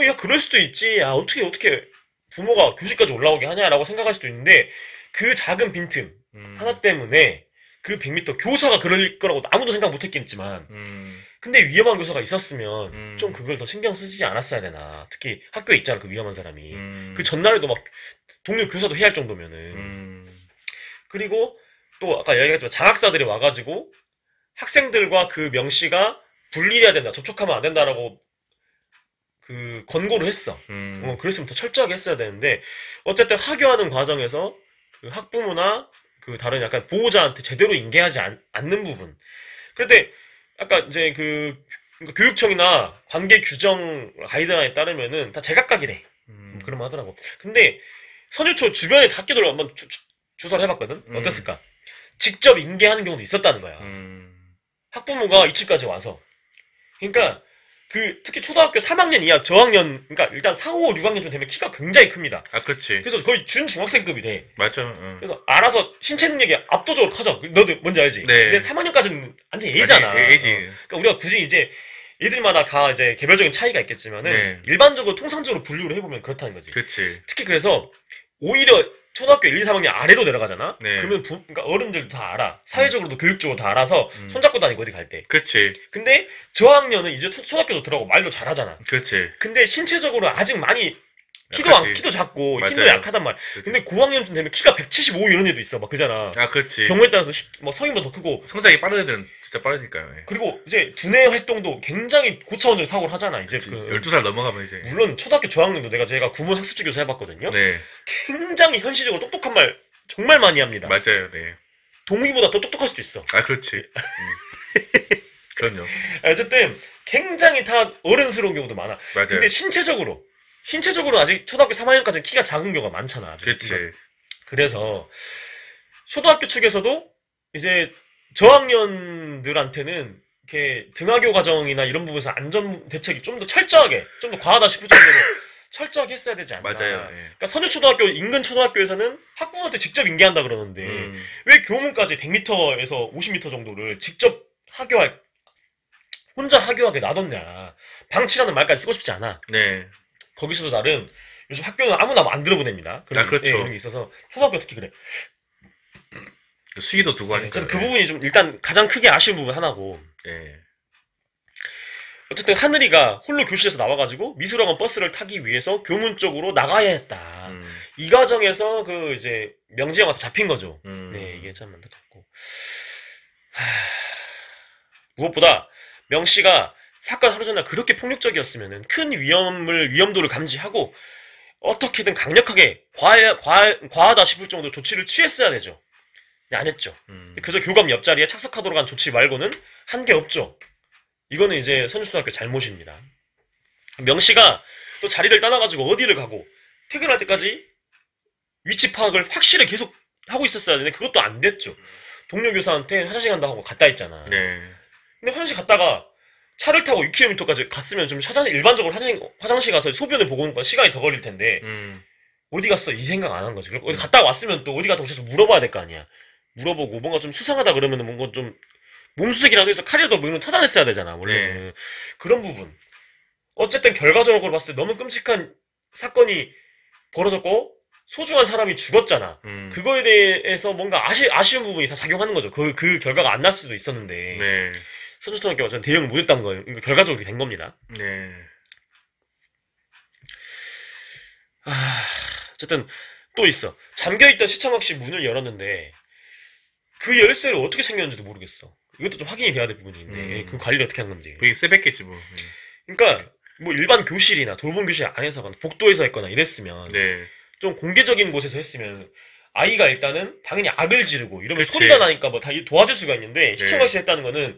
야 그럴 수도 있지. 야 어떻게 부모가 교실까지 올라오게 하냐라고 생각할 수도 있는데 그 작은 빈틈 하나 때문에 그 100m 교사가 그럴 거라고 아무도 생각 못 했겠지만 근데 위험한 교사가 있었으면 좀 그걸 더 신경 쓰지 않았어야 되나. 특히 학교에 있잖아 그 위험한 사람이. 그 전날에도 막 동료 교사도 해야 할 정도면은. 그리고 또 아까 얘기했지만 장학사들이 와가지고 학생들과 그 명시가 분리해야 된다. 접촉하면 안 된다라고 그 권고를 했어. 그랬으면 더 철저하게 했어야 되는데 어쨌든 하교하는 과정에서 그 학부모나 그 다른 약간 보호자한테 제대로 인계하지 않는 부분. 그런데 아까 이제 그 교육청이나 관계 규정 가이드라인에 따르면은 다 제각각이래. 그런 말 하더라고. 근데 선유초 주변에 학교들 한번 조사를 해봤거든. 어땠을까? 직접 인계하는 경우도 있었다는 거야. 학부모가 2층까지 와서. 그러니까 그 특히 초등학교 3학년 이하 저학년 그러니까 일단 4, 5, 6학년쯤 되면 키가 굉장히 큽니다. 아, 그렇지. 그래서 거의 준중학생급이 돼. 맞아. 그래서 알아서 신체 능력이 압도적으로 커져. 너도 뭔지 알지? 네. 근데 3학년까지는 완전 A잖아. 아니, A지. 그러니까 우리가 굳이 이제 애들마다 다 이제 개별적인 차이가 있겠지만은 네. 일반적으로 통상적으로 분류를 해보면 그렇다는 거지. 그렇지. 특히 그래서 오히려 초등학교 1, 2, 3학년 아래로 내려가잖아? 네. 그러면 그러니까 어른들도 다 알아. 사회적으로도 교육적으로 다 알아서 손잡고 다니고 어디 갈 때. 그렇지. 근데 저학년은 이제 초등학교도 들어가고 말도 잘하잖아. 그렇지. 근데 신체적으로 아직 많이 약하지. 키도 작고 힘도 맞아요. 약하단 말. 그치. 근데 고학년쯤 되면 키가 175 이런 애도 있어. 막 그잖아. 아, 그렇지. 경우에 따라서 뭐 성인보다 더 크고 성장이 빠른 애들은 진짜 빠르니까요. 예. 그리고 이제 두뇌 활동도 굉장히 고차원적 사고를 하잖아. 이제 그치. 그 12살 넘어가면 이제. 물론 초등학교 저학년도 제가 구몬 학습지 교사 해봤거든요. 네. 굉장히 현실적으로 똑똑한 말 정말 많이 합니다. 맞아요. 네. 동의보다 더 똑똑할 수도 있어. 아, 그렇지. 그럼요. 어쨌든 굉장히 다 어른스러운 경우도 많아. 맞아요. 근데 신체적으로 아직 초등학교 3학년까지는 키가 작은 경우가 많잖아. 아직. 그렇지. 그래서 초등학교 측에서도 이제 저학년들한테는 이렇게 등하교 과정이나 이런 부분에서 안전 대책이 좀 더 철저하게, 좀 더 과하다 싶을 정도로 철저하게 했어야 되지 않나. 맞아요. 예. 그러니까 선유초등학교 인근 초등학교에서는 학부모한테 직접 인계한다 그러는데 왜 교문까지 100m에서 50m 정도를 직접 혼자 하교하게 놔뒀냐. 방치라는 말까지 쓰고 싶지 않아. 네. 거기서도 나름 요즘 학교는 아무나 안 들어보냅니다. 아, 그렇죠. 그런 게 있어서 초등학교 특히 그래. 수위도 두고 하니까. 저는 그 부분이 좀 일단 가장 크게 아쉬운 부분 하나고. 예. 어쨌든 하늘이가 홀로 교실에서 나와가지고 미술학원 버스를 타기 위해서 교문 쪽으로 나가야 했다. 이 과정에서 그 이제 명지 형한테 잡힌 거죠. 네, 이게 참 안타깝고. 무엇보다 명 씨가 사건 하루 전날 그렇게 폭력적이었으면은 큰 위험도를 감지하고 어떻게든 강력하게 과하다 싶을 정도 조치를 취했어야 되죠. 근데 안 했죠. 그저 교감 옆자리에 착석하도록 한 조치 말고는 한 게 없죠. 이거는 이제 선유초등학교 잘못입니다. 명 씨가 또 자리를 떠나가지고 어디를 가고 퇴근할 때까지 위치 파악을 확실히 계속 하고 있었어야 되는데 그것도 안 됐죠. 동료 교사한테 화장실 간다고 하고 갔다 했잖아. 네. 근데 화장실 갔다가 차를 타고 6km까지 갔으면 좀 일반적으로 화장실 가서 소변을 보고 오는 건 시간이 더 걸릴 텐데 어디 갔어? 이 생각 안 한 거지. 어디 갔다 왔으면 또 어디 갔다 오셔서 물어봐야 될 거 아니야. 물어보고 뭔가 좀 수상하다 그러면은 뭔가 좀 몸수색이라도 해서 칼이라도 뭐 이런 거 찾아냈어야 되잖아. 원래는. 그런 부분. 어쨌든 결과적으로 봤을 때 너무 끔찍한 사건이 벌어졌고 소중한 사람이 죽었잖아. 그거에 대해서 뭔가 아쉬운 부분이 다 작용하는 거죠. 그 결과가 안 날 수도 있었는데. 네. 선주초등학교가 전 대응을 못했던 거예요. 결과적으로 그렇게 된 겁니다. 네. 어쨌든 또 있어. 잠겨있던 시청학실 문을 열었는데 그 열쇠를 어떻게 챙겼는지도 모르겠어. 이것도 좀 확인이 돼야 될 부분인데 그 관리 어떻게 한 건지. 거의 쎄뱉겠지 뭐. 그러니까 뭐 일반 교실이나 돌봄 교실 안에서 하거나 복도에서 했거나 이랬으면 네. 좀 공개적인 곳에서 했으면 아이가 일단은 당연히 악을 지르고 이러면 그치. 소리가 나니까 뭐 다 도와줄 수가 있는데 네. 시청학실 했다는 거는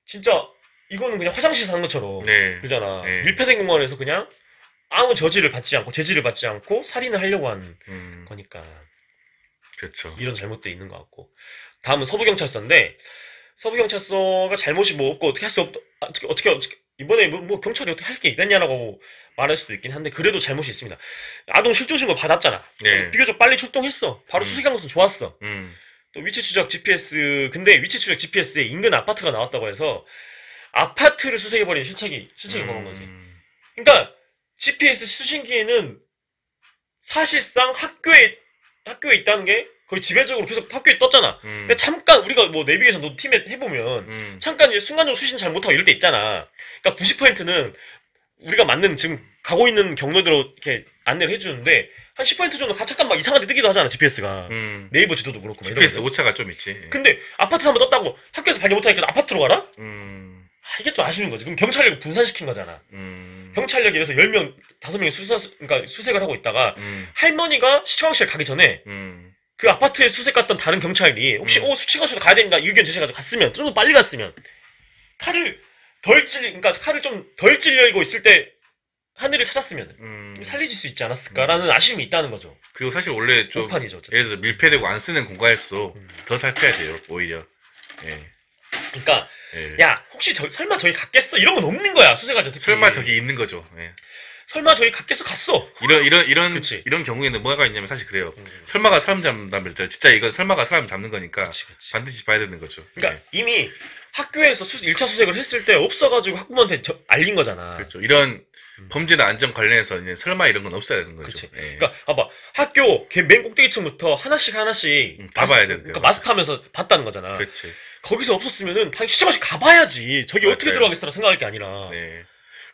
진짜 이거는 그냥 화장실에서 하는 것처럼 네. 그러잖아. 네. 밀폐된 공간에서 그냥 아무 저지를 받지 않고 제지를 받지 않고 살인을 하려고 한 거니까 그렇죠. 이런 잘못도 있는 것 같고. 다음은 서부경찰서인데 서부경찰서가 잘못이 뭐 없고 어떻게 할 수 없 어떻게 이번에 뭐 경찰이 어떻게 할 게 있겠냐라고 말할 수도 있긴 한데 그래도 잘못이 있습니다. 아동 실종 신고 받았잖아. 네. 비교적 빨리 출동했어. 바로 수색한 것은 좋았어. 음. 또 위치 추적 GPS 근데 위치 추적 GPS에 인근 아파트가 나왔다고 해서 아파트를 수색해버린 실책이 범한 거지. 그러니까 GPS 수신기에는 사실상 학교에 있다는 게 거의 지배적으로 계속 학교에 떴잖아. 근데 잠깐 우리가 뭐 내비게이션 너 팀에 해보면 잠깐 이제 순간적으로 수신 잘 못하고 이럴 때 있잖아. 그러니까 90%는 우리가 맞는 지금 가고 있는 경로대로 이렇게 안내를 해주는데 한 10% 정도 잠깐 막 이상한 데 뜨기도 하잖아 GPS가. 네이버 지도도 그렇고. GPS 오차가 좀 있지. 근데 아파트 한번 떴다고 학교에서 발견 못하니까 아파트로 가라? 이게 좀 아쉬운 거지. 그럼 경찰력을 분산시킨 거잖아. 경찰력에서 10명, 5명이 그러니까 수색을 하고 있다가 할머니가 시청학실 가기 전에 그 아파트에 수색 갔던 다른 경찰이 혹시 수치가수도 가야 된다 이 의견 제시해가지고 갔으면 좀 더 빨리 갔으면 그러니까 칼을 좀 덜 찔리고 있을 때 하늘을 찾았으면 살려질 수 있지 않았을까라는 아쉬움이 있다는 거죠. 그리고 사실 원래 좀 오판이죠. 어쨌든. 예를 들어서 밀폐되고 안 쓰는 공간일수록 더 살펴야 돼요 오히려. 예. 그러니까 예. 야 혹시 설마 저기 갔겠어? 이런 건 없는 거야 수색할 때 특히. 설마 저기 있는 거죠. 예. 설마 저기 갔겠어? 갔어. 그치. 이런 경우에는 뭐가 있냐면 사실 그래요. 설마가 사람 잡는다면 진짜 이건 설마가 사람 잡는 거니까 그치. 반드시 봐야 되는 거죠. 그러니까 이미 학교에서 1차 수색을 했을 때 없어가지고 학부모한테 알린 거잖아. 그렇죠. 이런 범죄나 안전 관련해서 이제 설마 이런 건 없어야 되는 거죠. 그치. 예. 그러니까 봐봐 학교 맨 꼭대기층부터 하나씩 다 봐야 되는 그러니까 거예요. 마스터하면서 봤다는 거잖아. 그렇지. 거기서 없었으면은 당연히 시청학실 가봐야지. 저기 어떻게 맞아요. 들어가겠어라 생각할 게 아니라 네.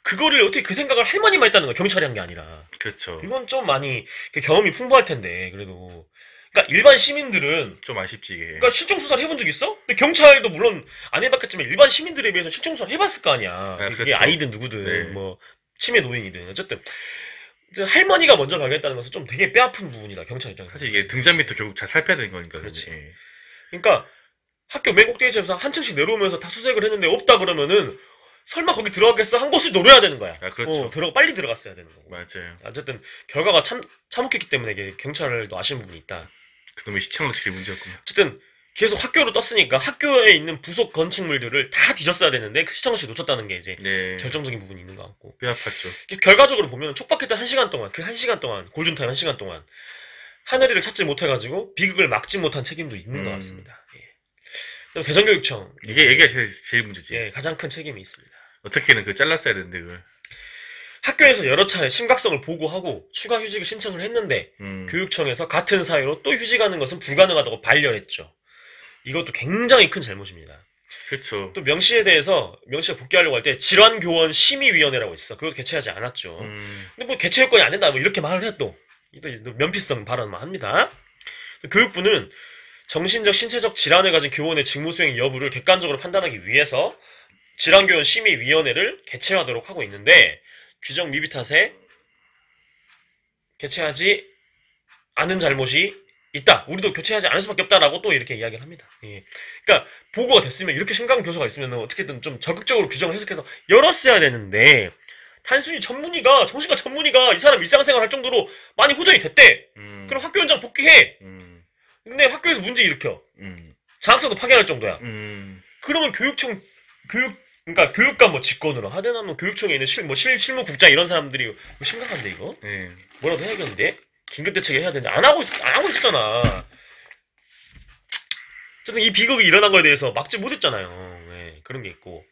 그거를 어떻게 그 생각을 할머니만 했다는 거야. 경찰이 한 게 아니라. 그렇죠. 이건 좀 많이 경험이 풍부할 텐데 그래도. 그러니까 일반 시민들은 좀 아쉽지 이게. 그러니까 실종 수사를 해본 적 있어? 근데 경찰도 물론 안 해봤겠지만 일반 시민들에 비해서 실종 수사를 해봤을 거 아니야. 아, 그게 그렇죠. 아이든 누구든 네. 뭐 치매 노인이든 어쨌든 할머니가 먼저 발견했다는 것은 좀 되게 뼈아픈 부분이다 경찰 입장에서. 사실 이게 등잔 밑도 결국 잘 살펴야 되는 거니까. 그렇지. 예. 그러니까 학교 맨 꼭대기층에서 한 층씩 내려오면서 다 수색을 했는데 없다 그러면은 설마 거기 들어가겠어? 한 곳을 노려야 되는 거야. 아, 그렇죠. 빨리 들어갔어야 되는 거고. 맞아요. 어쨌든 결과가 참혹했기 때문에 이게 경찰도 아쉬운 부분이 있다. 그놈의 시청학실이 문제였구나. 어쨌든 계속 학교로 떴으니까 학교에 있는 부속 건축물들을 다 뒤졌어야 되는데 그 시청실 놓쳤다는 게 이제 네. 결정적인 부분이 있는 것 같고. 뼈 아팠죠. 결과적으로 보면 촉박했던 1시간 동안 그 1시간 동안 골든타임 1시간 동안 하늘이를 찾지 못해가지고 비극을 막지 못한 책임도 있는 것 같습니다. 예. 그리고 대전교육청 이게 제일 문제지. 예, 가장 큰 책임이 있습니다. 어떻게는 그 잘랐어야 되는데 그걸. 학교에서 여러 차례 심각성을 보고하고 추가 휴직을 신청을 했는데 음. 교육청에서 같은 사유로 또 휴직하는 것은 불가능하다고 반려했죠. 이것도 굉장히 큰 잘못입니다. 그렇죠. 또 명시에 대해서 명시가 복귀하려고 할 때 질환교원 심의위원회라고 있어. 그것도 개최하지 않았죠. 근데 뭐 개최 요건이 안 된다 뭐 이렇게 말을 해 또 면피성 발언만 합니다. 교육부는 정신적 신체적 질환을 가진 교원의 직무 수행 여부를 객관적으로 판단하기 위해서 질환교원 심의위원회를 개최하도록 하고 있는데 규정 미비 탓에 개최하지 않은 잘못이 있다. 우리도 교체하지 않을 수밖에 없다라고 또 이렇게 이야기를 합니다. 예. 그러니까 보고가 됐으면 이렇게 심각한 교사가 있으면 어떻게든 좀 적극적으로 규정을 해석해서 열었어야 되는데 단순히 정신과 전문의가 이 사람 일상생활 할 정도로 많이 호전이 됐대. 그럼 학교 현장 복귀해. 근데 학교에서 문제 일으켜. 장학생도 파견할 정도야. 그러면 그러니까 교육감 뭐 직권으로 하든 뭐 교육청에 있는 실무국장 이런 사람들이 뭐 심각한데 이거? 네. 뭐라도 해야겠는데? 긴급대책 해야 되는데 안 하고 있었잖아. 어쨌든 이 비극이 일어난 거에 대해서 막지 못했잖아요. 네, 그런 게 있고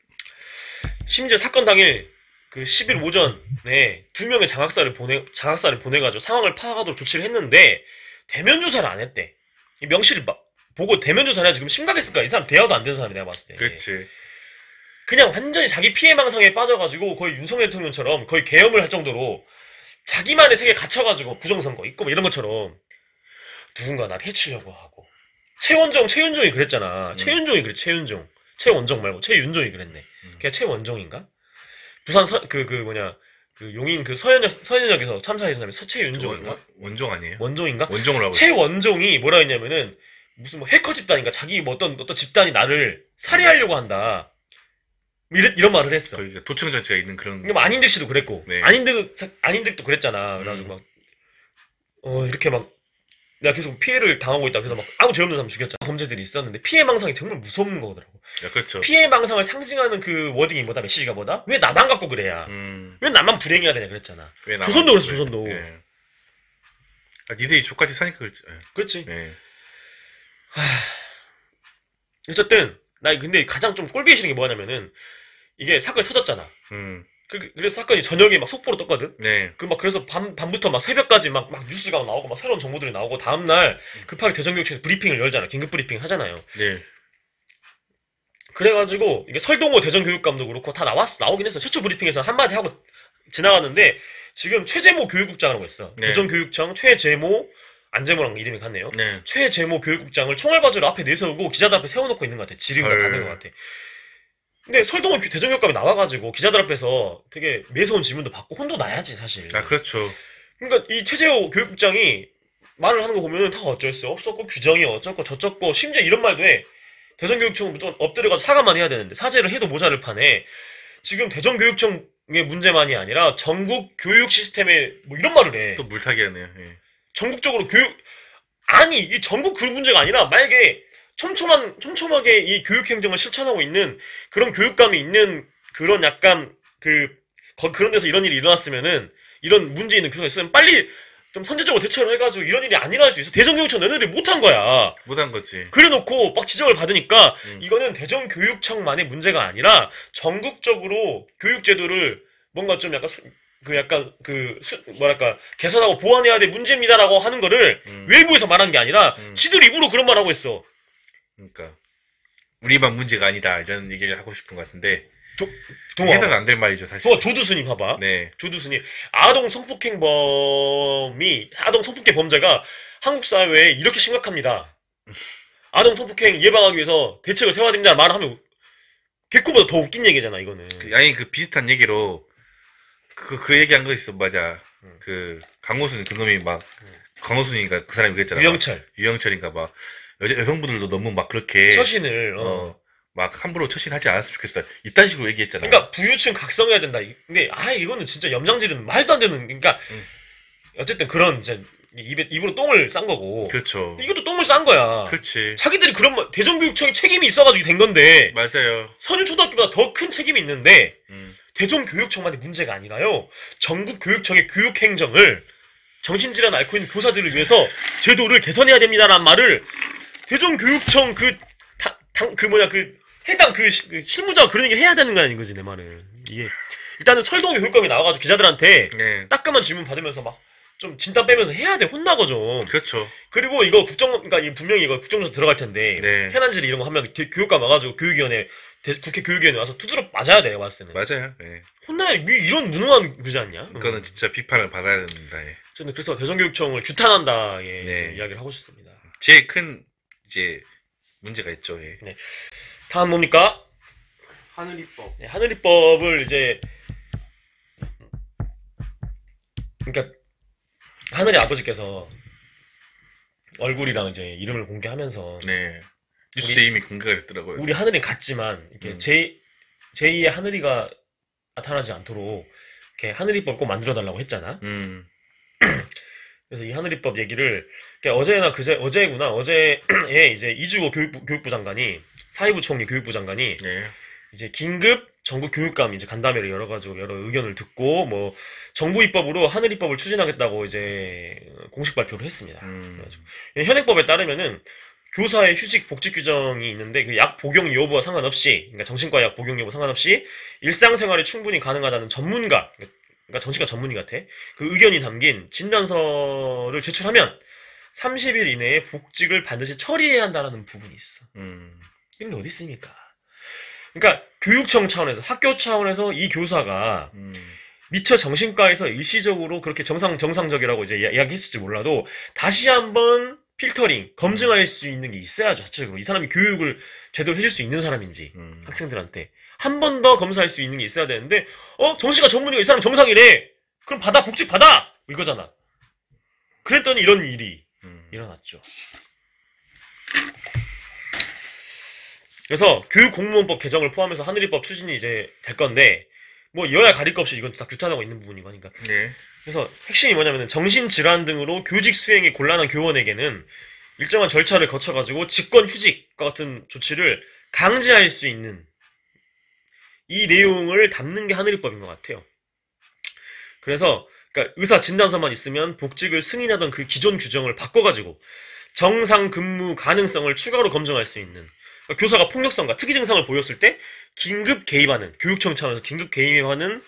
심지어 사건 당일 그 10일 오전에 2명의 장학사를 보내가지고 상황을 파악하도록 조치를 했는데 대면 조사를 안 했대. 이 명시를 보고 대면 조사를 해야지. 그럼 심각했을 거야. 이 사람 대화도 안 되는 사람이 내가 봤을 때. 그렇지. 그냥 완전히 자기 피해망상에 빠져가지고 거의 윤석열 대통령처럼 거의 계엄을 할 정도로 자기만의 세계에 갇혀가지고 부정선거 있고 뭐 이런 것처럼 누군가 날 해치려고 하고. 최윤종이 그랬잖아. 최윤종이 그랬지, 최윤종. 최원종 말고 최윤종이 그랬네. 걔가 최원종인가? 부산 그 용인 그 서현역에서 참사한 사람이 최윤종인가? 원종 아니에요? 원종인가? 원종을 하고 있어요. 최원종이 뭐라 했냐면은 무슨 뭐 해커 집단인가 자기 뭐 어떤 집단이 나를 살해하려고 한다. 뭐 이런 말을 했어. 거기가 도청 전체가 있는 그런. 그러니까 안인득 씨도 그랬고 네. 안인득도 그랬잖아. 그래가지고 막 이렇게 막 내가 계속 피해를 당하고 있다. 그래서 막 아무 죄 없는 사람 죽였잖아. 범죄들이 있었는데 피해 망상이 정말 무서운 거더라고. 야, 그렇죠. 피해 망상을 상징하는 그 워딩이 뭐다 메시지가 뭐다? 왜 나만 갖고 그래야? 왜 나만 불행해야 되냐 그랬잖아. 왜 나만 조선도 그랬어 그래? 조선도. 예. 아, 니들이 족같이 사니까 그렇지. 예. 그렇지. 예. 어쨌든 나 근데 가장 좀 꼴보기 싫은 게 뭐냐면은 이게 사건이 터졌잖아. 그래서 사건이 저녁에 막 속보로 떴거든. 네. 그래서 밤부터 막 새벽까지 막 뉴스가 나오고 막 새로운 정보들이 나오고 다음날 급하게 대전교육청에서 브리핑을 열잖아. 긴급 브리핑 하잖아요. 네. 그래가지고 이게 설동호 대전교육감도 그렇고 다 나오긴 했어. 최초 브리핑에서 한마디 하고 지나갔는데 지금 최재모 교육국장이라고 있어. 네. 대전교육청 최재모 안재모랑 이름이 같네요. 네. 최재모 교육국장을 총알바지로 앞에 내세우고 기자들 앞에 세워놓고 있는 것 같아. 지령을 받는 것 같아. 근데 설동호 대전교육감이 나와가지고 기자들 앞에서 되게 매서운 질문도 받고 혼도 나야지 사실. 아, 그렇죠. 그러니까 이 최재호 교육국장이 말을 하는 거 보면 다 어쩔 수 없었고 규정이 어쩌고 저쩌고 심지어 이런 말도 해. 대전교육청은 무조건 엎드려가지고 사과만 해야 되는데 사죄를 해도 모자를 파네. 지금 대전교육청의 문제만이 아니라 전국 교육 시스템에 뭐 이런 말을 해. 또 물타기 하네요. 예. 전국적으로 아니 이 전국 그 문제가 아니라 만약에 촘촘하게 이 교육 행정을 실천하고 있는 그런 교육감이 있는 그런 약간 그런 데서 이런 일이 일어났으면은 이런 문제 있는 교사가 있으면 빨리 좀 선제적으로 대처를 해가지고 이런 일이 안 일어날 수 있어. 대전교육청 너네들이 못한 거야. 못한 거지. 그래놓고 막 지적을 받으니까 이거는 대전교육청만의 문제가 아니라 전국적으로 교육제도를 뭔가 좀 뭐랄까 개선하고 보완해야 될 문제입니다라고 하는 거를 외부에서 말한 게 아니라 지들 입으로 그런 말 하고 있어. 그러니까 우리만 문제가 아니다 이런 얘기를 하고 싶은 것 같은데 동아 해석 안 될 말이죠 사실. 조두순이 봐봐. 네. 조두순이 아동 성폭행 범죄가 한국 사회에 이렇게 심각합니다. 아동 성폭행 예방하기 위해서 대책을 세워야 됩니다. 말을 하면 개코보다 더 웃긴 얘기잖아 이거는. 아니 그 비슷한 얘기로 그 얘기한 거 있어. 맞아. 그 강호순 그놈이 막 강호순이가 그 사람이 그랬잖아. 유영철인가 막 여성분들도 너무 막 그렇게 처신을 막 함부로 처신하지 않았으면 좋겠어. 이딴 식으로 얘기했잖아. 그러니까 부유층 각성해야 된다. 근데 이거는 진짜 염장지르는 말도 안 되는. 그러니까 어쨌든 그런 이제 입으로 똥을 싼 거고. 그렇죠. 이것도 똥을 싼 거야. 그렇지. 자기들이 그런 대전교육청에 책임이 있어가지고 된 건데. 맞아요. 선유초등학교보다 더 큰 책임이 있는데 대전교육청만의 문제가 아니라요. 전국 교육청의 교육행정을 정신질환 앓고 있는 교사들을 위해서 제도를 개선해야 됩니다라는 말을 대전교육청 해당 실무자가 그런 얘기를 해야 되는 거 아닌 거지 내 말은. 이게 일단은 설동호 교육감이 나와가지고 기자들한테 따끔한 질문 받으면서 막 좀 진땀 빼면서 해야 돼. 혼나고 좀. 그렇죠. 그리고 이거 그러니까 분명히 이거 국정조사 들어갈 텐데 현안질 이런 거 하면 교육감 와가지고 국회 교육위원회 와서 두드러 맞아야 돼. 왔을 때는. 맞아요. 네. 혼나야 이런 무능한 그러지 않냐? 이거는 진짜 비판을 받아야 된다. 예. 저는 그래서 대전교육청을 규탄한다 이야기를 하고 싶습니다. 제일 큰 이제 문제가 있죠. 예. 네. 다음 뭡니까? 하늘이법. 네, 하늘이법을 이제 그러니까 하늘의 아버지께서 얼굴이랑 이제 이름을 공개하면서 네. 뉴스에 이미 공개가 됐더라고요. 우리 하늘이 같지만 이렇게 제2의 하늘이가 나타나지 않도록 이렇게 하늘이법 꼭 만들어 달라고 했잖아. 그래서 이 하늘이법 얘기를 어제에 이제 이주호 교육부 장관이 사회부총리 교육부 장관이 이제 긴급 전국 교육감 이제 간담회를 열어가지고 여러 의견을 듣고 뭐 정부 입법으로 하늘 입법을 추진하겠다고 이제 공식 발표를 했습니다. 그래가지고 현행법에 따르면은 교사의 휴직 복직 규정이 있는데 그 약 복용 여부와 상관없이 그러니까 정신과 약 복용 여부 상관없이 일상생활이 충분히 가능하다는 전문가 그러니까 정신과 전문의 같아 그 의견이 담긴 진단서를 제출하면 30일 이내에 복직을 반드시 처리해야 한다는 부분이 있어. 이런 게 어디 있습니까? 그러니까 교육청 차원에서 학교 차원에서 이 교사가 미처 정신과에서 일시적으로 그렇게 정상적이라고 이제 이야기했을지 몰라도 다시 한번 필터링, 검증할 수 있는 게 있어야죠, 자체적으로. 이 사람이 교육을 제대로 해줄 수 있는 사람인지, 학생들한테. 한 번 더 검사할 수 있는 게 있어야 되는데, 정시가 전문이고 이 사람 정상이래! 그럼 복직 받아! 이거잖아. 그랬더니 이런 일이 일어났죠. 그래서 교육공무원법 개정을 포함해서 하늘이법 추진이 이제 될 건데, 뭐 여야 가릴 것 없이 이건 다 규탄하고 있는 부분이고 하니까. 네. 그래서 핵심이 뭐냐면은 정신질환 등으로 교직 수행이 곤란한 교원에게는 일정한 절차를 거쳐가지고 직권 휴직과 같은 조치를 강제할 수 있는 이 내용을 담는 게 하늘이법인 것 같아요. 그래서 그러니까 의사 진단서만 있으면 복직을 승인하던 그 기존 규정을 바꿔가지고 정상 근무 가능성을 추가로 검증할 수 있는, 그러니까 교사가 폭력성과 특이 증상을 보였을 때 긴급 개입하는, 교육청 차원에서 긴급 개입하는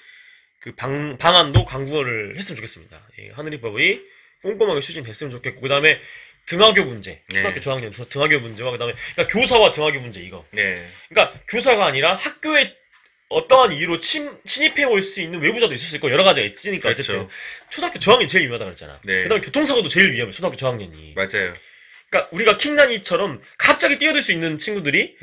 그 방안도 강구를 했으면 좋겠습니다. 하늘이법이 꼼꼼하게 추진됐으면 좋겠고, 그 다음에 등하교 문제, 초등학교 저학년 등하교 문제와 그 다음에 그러니까 교사와 등하교 문제 이거. 네. 그러니까 교사가 아니라 학교에 어떠한 이유로 침입해 올 수 있는 외부자도 있을 수 있고 여러 가지가 있으니까. 그렇죠. 어쨌든 초등학교 저학년이 제일 위험하다 그랬잖아. 네. 그다음에 교통사고도 제일 위험해, 초등학교 저학년이. 맞아요. 그러니까 우리가 킹난이처럼 갑자기 뛰어들 수 있는 친구들이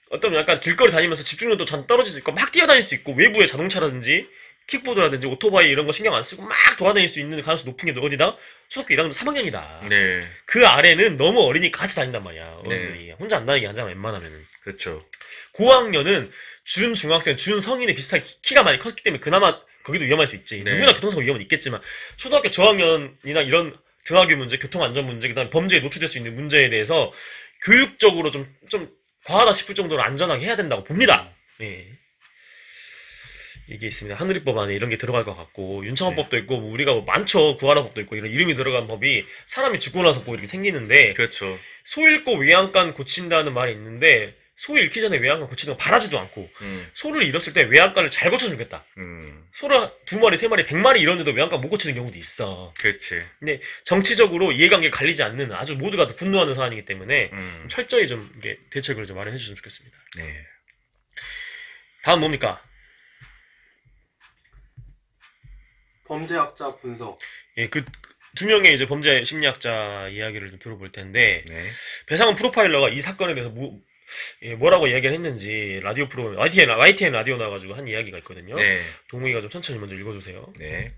어떤 약간 길거리 다니면서 집중력도 잘 떨어질 수 있고 막 뛰어다닐 수 있고, 외부의 자동차라든지 킥보드라든지 오토바이 이런 거 신경 안 쓰고 막 돌아다닐 수 있는 가능성이 높은 게 어디다? 초등학교 1학년 3학년이다. 네. 그 아래는 너무 어리니까 같이 다닌단 말이야, 어른들이. 네. 혼자 안 다니게 하잖아, 웬만하면은. 그렇죠. 고학년은 준중학생, 준성인에 비슷하게 키가 많이 컸기 때문에 그나마 거기도 위험할 수 있지. 네. 누구나 교통사고 위험은 있겠지만, 초등학교 저학년이나 이런 등하교 문제, 교통안전 문제, 그 다음에 범죄에 노출될 수 있는 문제에 대해서 교육적으로 좀 과하다 싶을 정도로 안전하게 해야 된다고 봅니다. 네. 이게 있습니다. 하늘이법 안에 이런 게 들어갈 것 같고, 윤창호법도 있고, 뭐 우리가 뭐 많죠. 구하라법도 있고, 이런 이름이 들어간 법이 사람이 죽고 나서 뭐 이렇게 생기는데, 그렇죠. 소 잃고 외양간 고친다는 말이 있는데, 소 잃기 전에 외양간 고치는 거 바라지도 않고, 소를 잃었을 때 외양간을 잘 고쳐주겠다. 소를 2마리, 3마리, 100마리 이런데도 외양간 못 고치는 경우도 있어. 그렇지. 근데 정치적으로 이해관계가 갈리지 않는 아주 모두가 다 분노하는 사안이기 때문에 철저히 좀 이게 대책을 좀 마련해 주셨으면 좋겠습니다. 네. 다음 뭡니까? 범죄학자 분석. 예, 그 두 명의 이제 범죄 심리학자 이야기를 좀 들어볼 텐데, 네. 배상훈 프로파일러가 이 사건에 대해서 뭐라고 이야기를 했는지 라디오 프로그램 YTN 라디오 나와가지고 한 이야기가 있거든요. 네. 동욱이가 좀 천천히 먼저 읽어주세요. 네.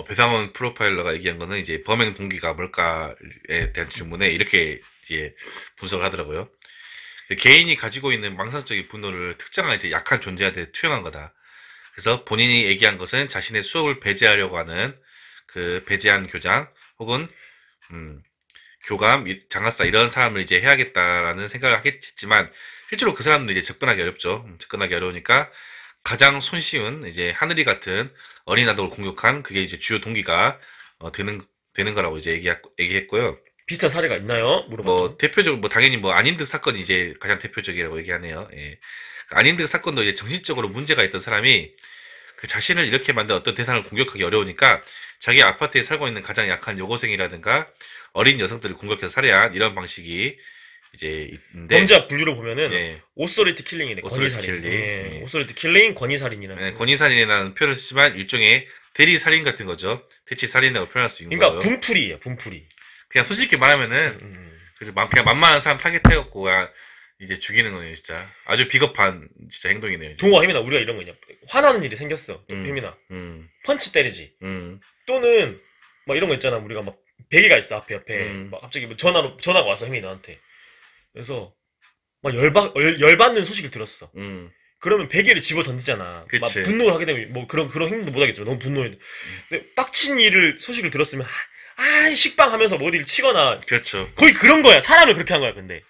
배상원 프로파일러가 얘기한 거는 이제 범행 동기가 뭘까에 대한 질문에 이렇게 이제 분석을 하더라고요. 개인이 가지고 있는 망상적인 분노를 특정한 이제 약한 존재한테 투영한 거다. 그래서 본인이 얘기한 것은 자신의 수업을 배제하려고 하는 그 배제한 교장 혹은 교감, 장학사 이런 사람을 이제 해야겠다라는 생각을 하겠지만 실제로 그 사람은 이제 접근하기 어렵죠. 접근하기 어려우니까 가장 손쉬운 이제 하늘이 같은 어린 아동을 공격한 그게 이제 주요 동기가 되는 거라고 이제 얘기했고요. 비슷한 사례가 있나요? 물어봤죠. 뭐 대표적으로 뭐 당연히 뭐 안인득 사건이 이제 가장 대표적이라고 얘기하네요. 예. 안인득 사건도 이제 정신적으로 문제가 있던 사람이 그 자신을 이렇게 만든 어떤 대상을 공격하기 어려우니까 자기 아파트에 살고 있는 가장 약한 여고생이라든가 어린 여성들을 공격해서 살해한 이런 방식이 이제 있는데, 범죄학 분류로 보면은 예. 오소리티 킬링이네. 오소리티 권위살인. 킬링. 예. 오소리티 킬링, 권위살인이라는. 예, 권위살인이라는 표현을 쓰지만 일종의 대리살인 같은 거죠. 대치살인이라고 표현할 수 있는 그러니까 거예요. 분풀이에요. 분풀이. 그냥 솔직히 말하면은 그래서 그냥 만만한 사람 타겟해갖고 이제 죽이는 거네요, 진짜. 아주 비겁한 진짜 행동이네요. 동호가 혜민아, 우리가 이런 거 있냐? 화나는 일이 생겼어. 혜민아, 펀치 때리지. 또는 막 이런 거 있잖아. 우리가 막 베개가 있어, 옆에. 막 갑자기 뭐 전화가 왔어, 혜민이 나한테. 그래서 막 열받는 소식을 들었어. 그러면 베개를 집어 던지잖아. 그치. 막 분노를 하게 되면 뭐 그런 행동도 못 하겠지만 너무 분노해. 근데 빡친 소식을 들었으면 식빵 하면서 뭐 어디를 치거나. 그렇죠. 거의 그런 거야. 사람을 그렇게 한 거야. 근데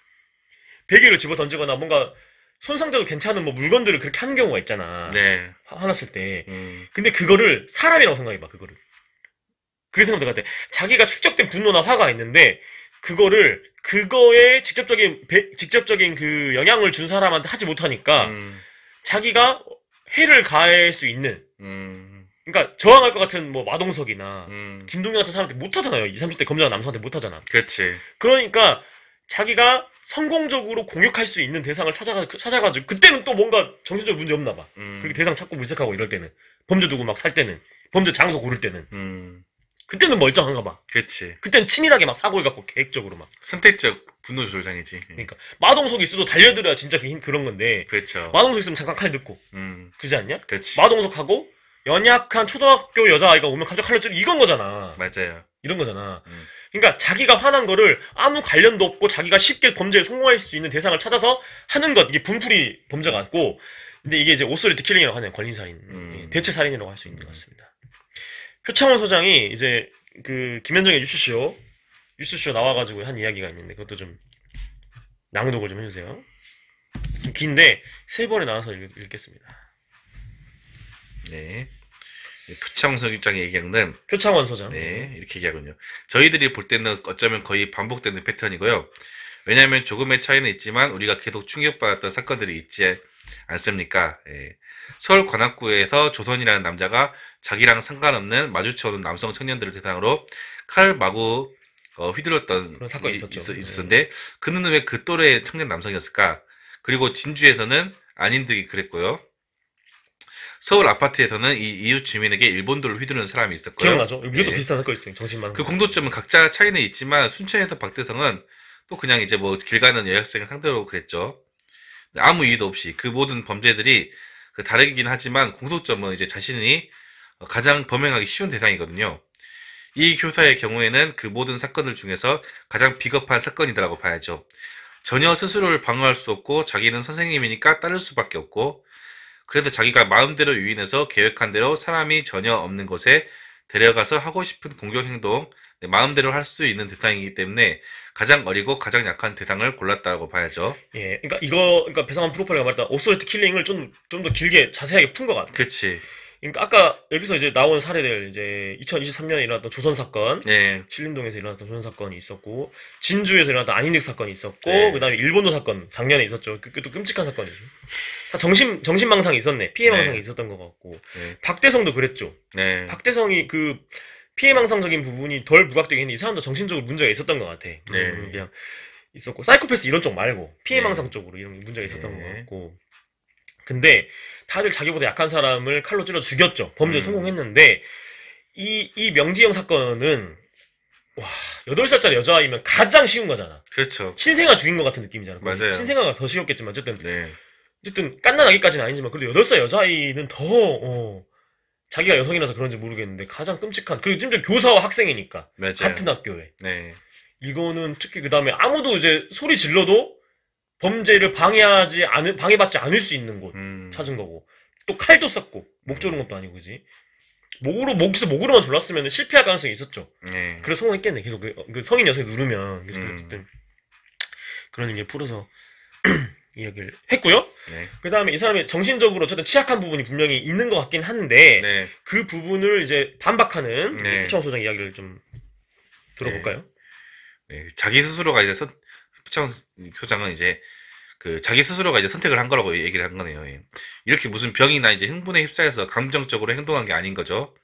베개를 집어 던지거나 뭔가 손상돼도 괜찮은 뭐 물건들을 그렇게 하는 경우가 있잖아. 네. 화났을 때. 근데 그거를 사람이라고 생각해봐. 그거를. 그렇게 생각할 것 같아. 자기가 축적된 분노나 화가 있는데 그거에 직접적인 그 영향을 준 사람한테 하지 못하니까 자기가 해를 가할 수 있는, 그러니까 저항할 것 같은 뭐 마동석이나 김동현 같은 사람한테 못 하잖아요. 20, 30대 검정한 남성한테 못 하잖아. 그렇지. 그러니까 자기가 성공적으로 공격할 수 있는 대상을 찾아가지고 그때는 또 뭔가 정신적으로 문제 없나 봐. 그렇게 대상 찾고 물색하고 이럴 때는, 범죄 두고 막 살 때는, 범죄 장소 고를 때는. 그때는 멀쩡한가 봐. 그렇지. 그때는 치밀하게 막 사고해갖고 계획적으로 막. 선택적 분노 조절장이지. 그러니까 마동석이 있어도 달려들어야 진짜 그런 건데 그렇죠. 마동석 있으면 잠깐 칼 듣고 그러지 않냐? 그렇지. 마동석하고 연약한 초등학교 여자아이가 오면 갑자기 칼로 찌르 이건 거잖아. 맞아요. 이런 거잖아. 음. 그러니까 자기가 화난 거를 아무 관련도 없고 자기가 쉽게 범죄에 성공할 수 있는 대상을 찾아서 하는 것 이게 분풀이 범죄 같고 근데 이게 이제 오소리트 킬링이라고 하네요. 권리살인. 대체 살인이라고 할 수 있는 것 같습니다. 표창원 소장이 이제 그 김현정의 뉴스쇼 나와가지고 한 이야기가 있는데 그것도 좀 낭독을 좀 해주세요. 좀 긴데 3번에 나와서 읽겠습니다. 네. 표창원 소장의 얘기는 표창원 소장. 네, 이렇게 얘기하군요. 저희들이 볼 때는 어쩌면 거의 반복되는 패턴이고요. 왜냐하면 조금의 차이는 있지만 우리가 계속 충격받았던 사건들이 있지 않습니까? 예. 서울 관악구에서 조선이라는 남자가 자기랑 상관없는 마주쳐오는 남성 청년들을 대상으로 칼 마구 휘둘렀던 그런 사건이 있었죠. 있었는데 그는 왜 그 또래의 청년 남성이었을까? 그리고 진주에서는 아닌 듯이 그랬고요. 서울 아파트에서는 이 이웃 주민에게 일본도를 휘두르는 사람이 있었고요. 기억나죠? 여기도 예. 비슷한 사건이 있어요. 정신만. 그 공통점은 각자 차이는 있지만 순천에서 박대성은 또 그냥 이제 뭐 길 가는 여학생을 상대로 그랬죠. 아무 이유도 없이 그 모든 범죄들이 다르긴 하지만 공통점은 이제 자신이 가장 범행하기 쉬운 대상이거든요. 이 교사의 경우에는 그 모든 사건들 중에서 가장 비겁한 사건이라고 봐야죠. 전혀 스스로를 방어할 수 없고 자기는 선생님이니까 따를 수밖에 없고 그래서 자기가 마음대로 유인해서 계획한 대로 사람이 전혀 없는 곳에 데려가서 하고 싶은 공격 행동, 마음대로 할 수 있는 대상이기 때문에 가장 어리고 가장 약한 대상을 골랐다고 봐야죠. 예, 그러니까 배상환 프로파일러가 말했던 오소리트 킬링을 좀 더 길게 자세하게 푼 것 같아. 그치. 그러니까 아까 여기서 이제 나온 사례들 이제 2023년에 일어났던 조선 사건, 네. 신림동에서 일어났던 조선 사건이 있었고 진주에서 일어났던 안인득 사건이 있었고 네. 그다음에 일본도 사건 작년에 있었죠. 그것도 끔찍한 사건이죠. 다 정신망상이 있었네. 피해망상이 네. 있었던 것 같고 네. 박대성도 그랬죠. 네. 박대성이 그 피해망상적인 부분이 덜 부각되긴 했는데 이 사람도 정신적으로 문제가 있었던 것 같아. 네. 그냥 있었고 사이코패스 이런 쪽 말고 피해망상 네. 쪽으로 이런 문제가 있었던 네. 것 같고 근데 다들 자기보다 약한 사람을 칼로 찔러 죽였죠. 범죄에 성공했는데 이 명지영 사건은 와 8살짜리 여자아이면 가장 쉬운 거잖아. 그렇죠. 신생아 죽인 것 같은 느낌이잖아. 맞아요. 신생아가 더 쉬웠겠지만 네. 어쨌든 깐난아기까지는 아니지만 그래도 8살 여자아이는 더 자기가 여성이라서 그런지 모르겠는데 가장 끔찍한 그리고 심지어 교사와 학생이니까 맞아요. 같은 학교에 네. 이거는 특히 그 다음에 아무도 이제 소리 질러도 범죄를 방해받지 않을 수 있는 곳 찾은 거고 또 칼도 썼고 목 조른 것도 아니고 그지 목으로만 졸랐으면 실패할 가능성이 있었죠. 네. 그래서 성공했겠네. 계속 그 성인 여성이 누르면 그래서 어쨌든 그런 얘기를 풀어서 이야기를 했고요. 네. 그 다음에 이 사람이 정신적으로 어쨌든 취약한 부분이 분명히 있는 것 같긴 한데 네. 그 부분을 이제 반박하는 네. 표창원 소장 이야기를 좀 들어볼까요? 네. 자기 스스로가 이제 표창원 소장은 이제 자기 스스로가 이제 선택을 한 거라고 얘기를 한 거네요. 예. 이렇게 무슨 병이나 이제 흥분에 휩싸여서 감정적으로 행동한 게 아닌 거죠.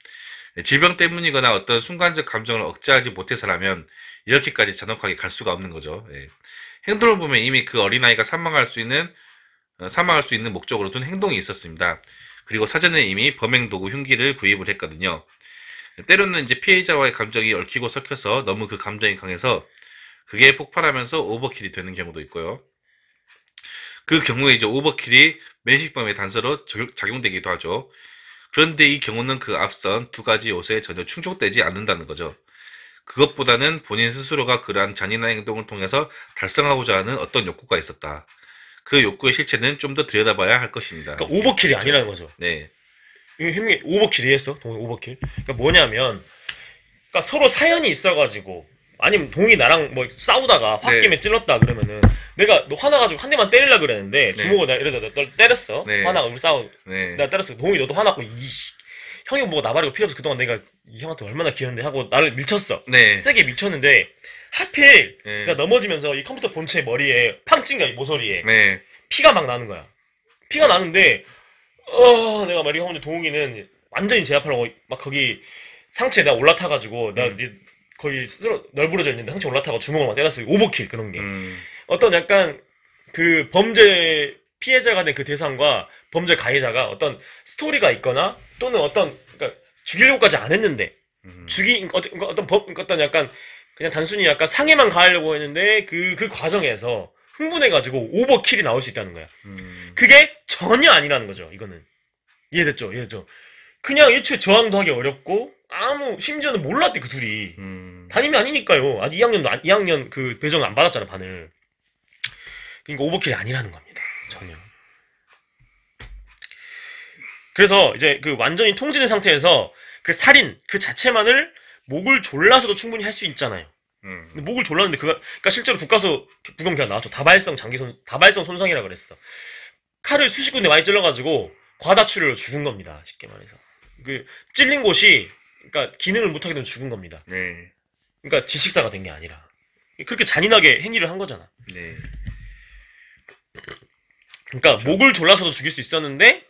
질병 때문이거나 어떤 순간적 감정을 억제하지 못해서라면 이렇게까지 잔혹하게 갈 수가 없는 거죠. 예. 행동을 보면 이미 그 어린아이가 사망할 수 있는 목적으로 둔 행동이 있었습니다. 그리고 사전에 이미 범행 도구 흉기를 구입을 했거든요. 때로는 이제 피해자와의 감정이 얽히고 섞여서 너무 그 감정이 강해서 그게 폭발하면서 오버킬이 되는 경우도 있고요. 그 경우에 이제 오버킬이 면식범의 단서로 작용되기도 하죠. 그런데 이 경우는 그 앞선 두 가지 요소에 전혀 충족되지 않는다는 거죠. 그것보다는 본인 스스로가 그러한 잔인한 행동을 통해서 달성하고자 하는 어떤 욕구가 있었다. 그 욕구의 실체는 좀 더 들여다봐야 할 것입니다. 그러니까 오버킬이 아니라는 거죠. 네. 이게 형님 오버킬이 했어? 동이 오버킬? 그러니까 뭐냐면 그러니까 서로 사연이 있어가지고 아니면 동이 나랑 뭐 싸우다가 홧김에 찔렀다 그러면은 내가 너 화나가지고 한 대만 때리려 그랬는데 주먹으로 내가 이러다 널 때렸어. 네. 화나가 우리 싸우. 네. 내가 때렸어. 동이 너도 화났고 형이 뭐 나발이고 필요 없어. 그동안 내가 이 형한테 얼마나 귀여운데 하고 나를 밀쳤어. 네. 세게 밀쳤는데 하필 네. 내가 넘어지면서 이 컴퓨터 본체 머리에 팡 찐 거야. 이 모서리에. 네. 피가 막 나는 거야. 피가 나는데 내가 말이 하는데 동욱이는 완전히 제 앞으로 막 거기 상체에 내가 올라타가지고 나 이제 거의 스스로 널브러져 있는데 상체 올라타고 주먹을 막 때렸어. 오버킬 그런 게. 어떤 약간 그 범죄 피해자가 된 그 대상과 범죄 가해자가 어떤 스토리가 있거나 또는 어떤 그러니까 죽이려고까지 안 했는데 어떤 약간 그냥 단순히 약간 상해만 가하려고 했는데 그 과정에서 흥분해가지고 오버킬이 나올 수 있다는 거야. 그게 전혀 아니라는 거죠. 이거는 이해됐죠? 이해됐죠? 그냥 애초에 저항도 하기 어렵고 심지어는 몰랐대 그 둘이 담임이 아니니까요. 아직 2학년 그 배정 안 받았잖아 반을. 그러니까 오버킬이 아니라는 겁니다. 전혀. 그래서 이제 그 완전히 통제된 상태에서 그 살인 그 자체만을 목을 졸라서도 충분히 할 수 있잖아요. 근데 목을 졸랐는데 그러니까 실제로 국가수 부검 결과 나왔죠. 다발성 손상이라 그랬어. 칼을 수십 군데 많이 찔러가지고 과다출혈로 죽은 겁니다. 쉽게 말해서 그 찔린 곳이 그러니까 기능을 못하게 되면 죽은 겁니다. 네. 그러니까 질식사가 된 게 아니라 그렇게 잔인하게 행위를 한 거잖아. 네. 그러니까 목을 졸라서도 죽일 수 있었는데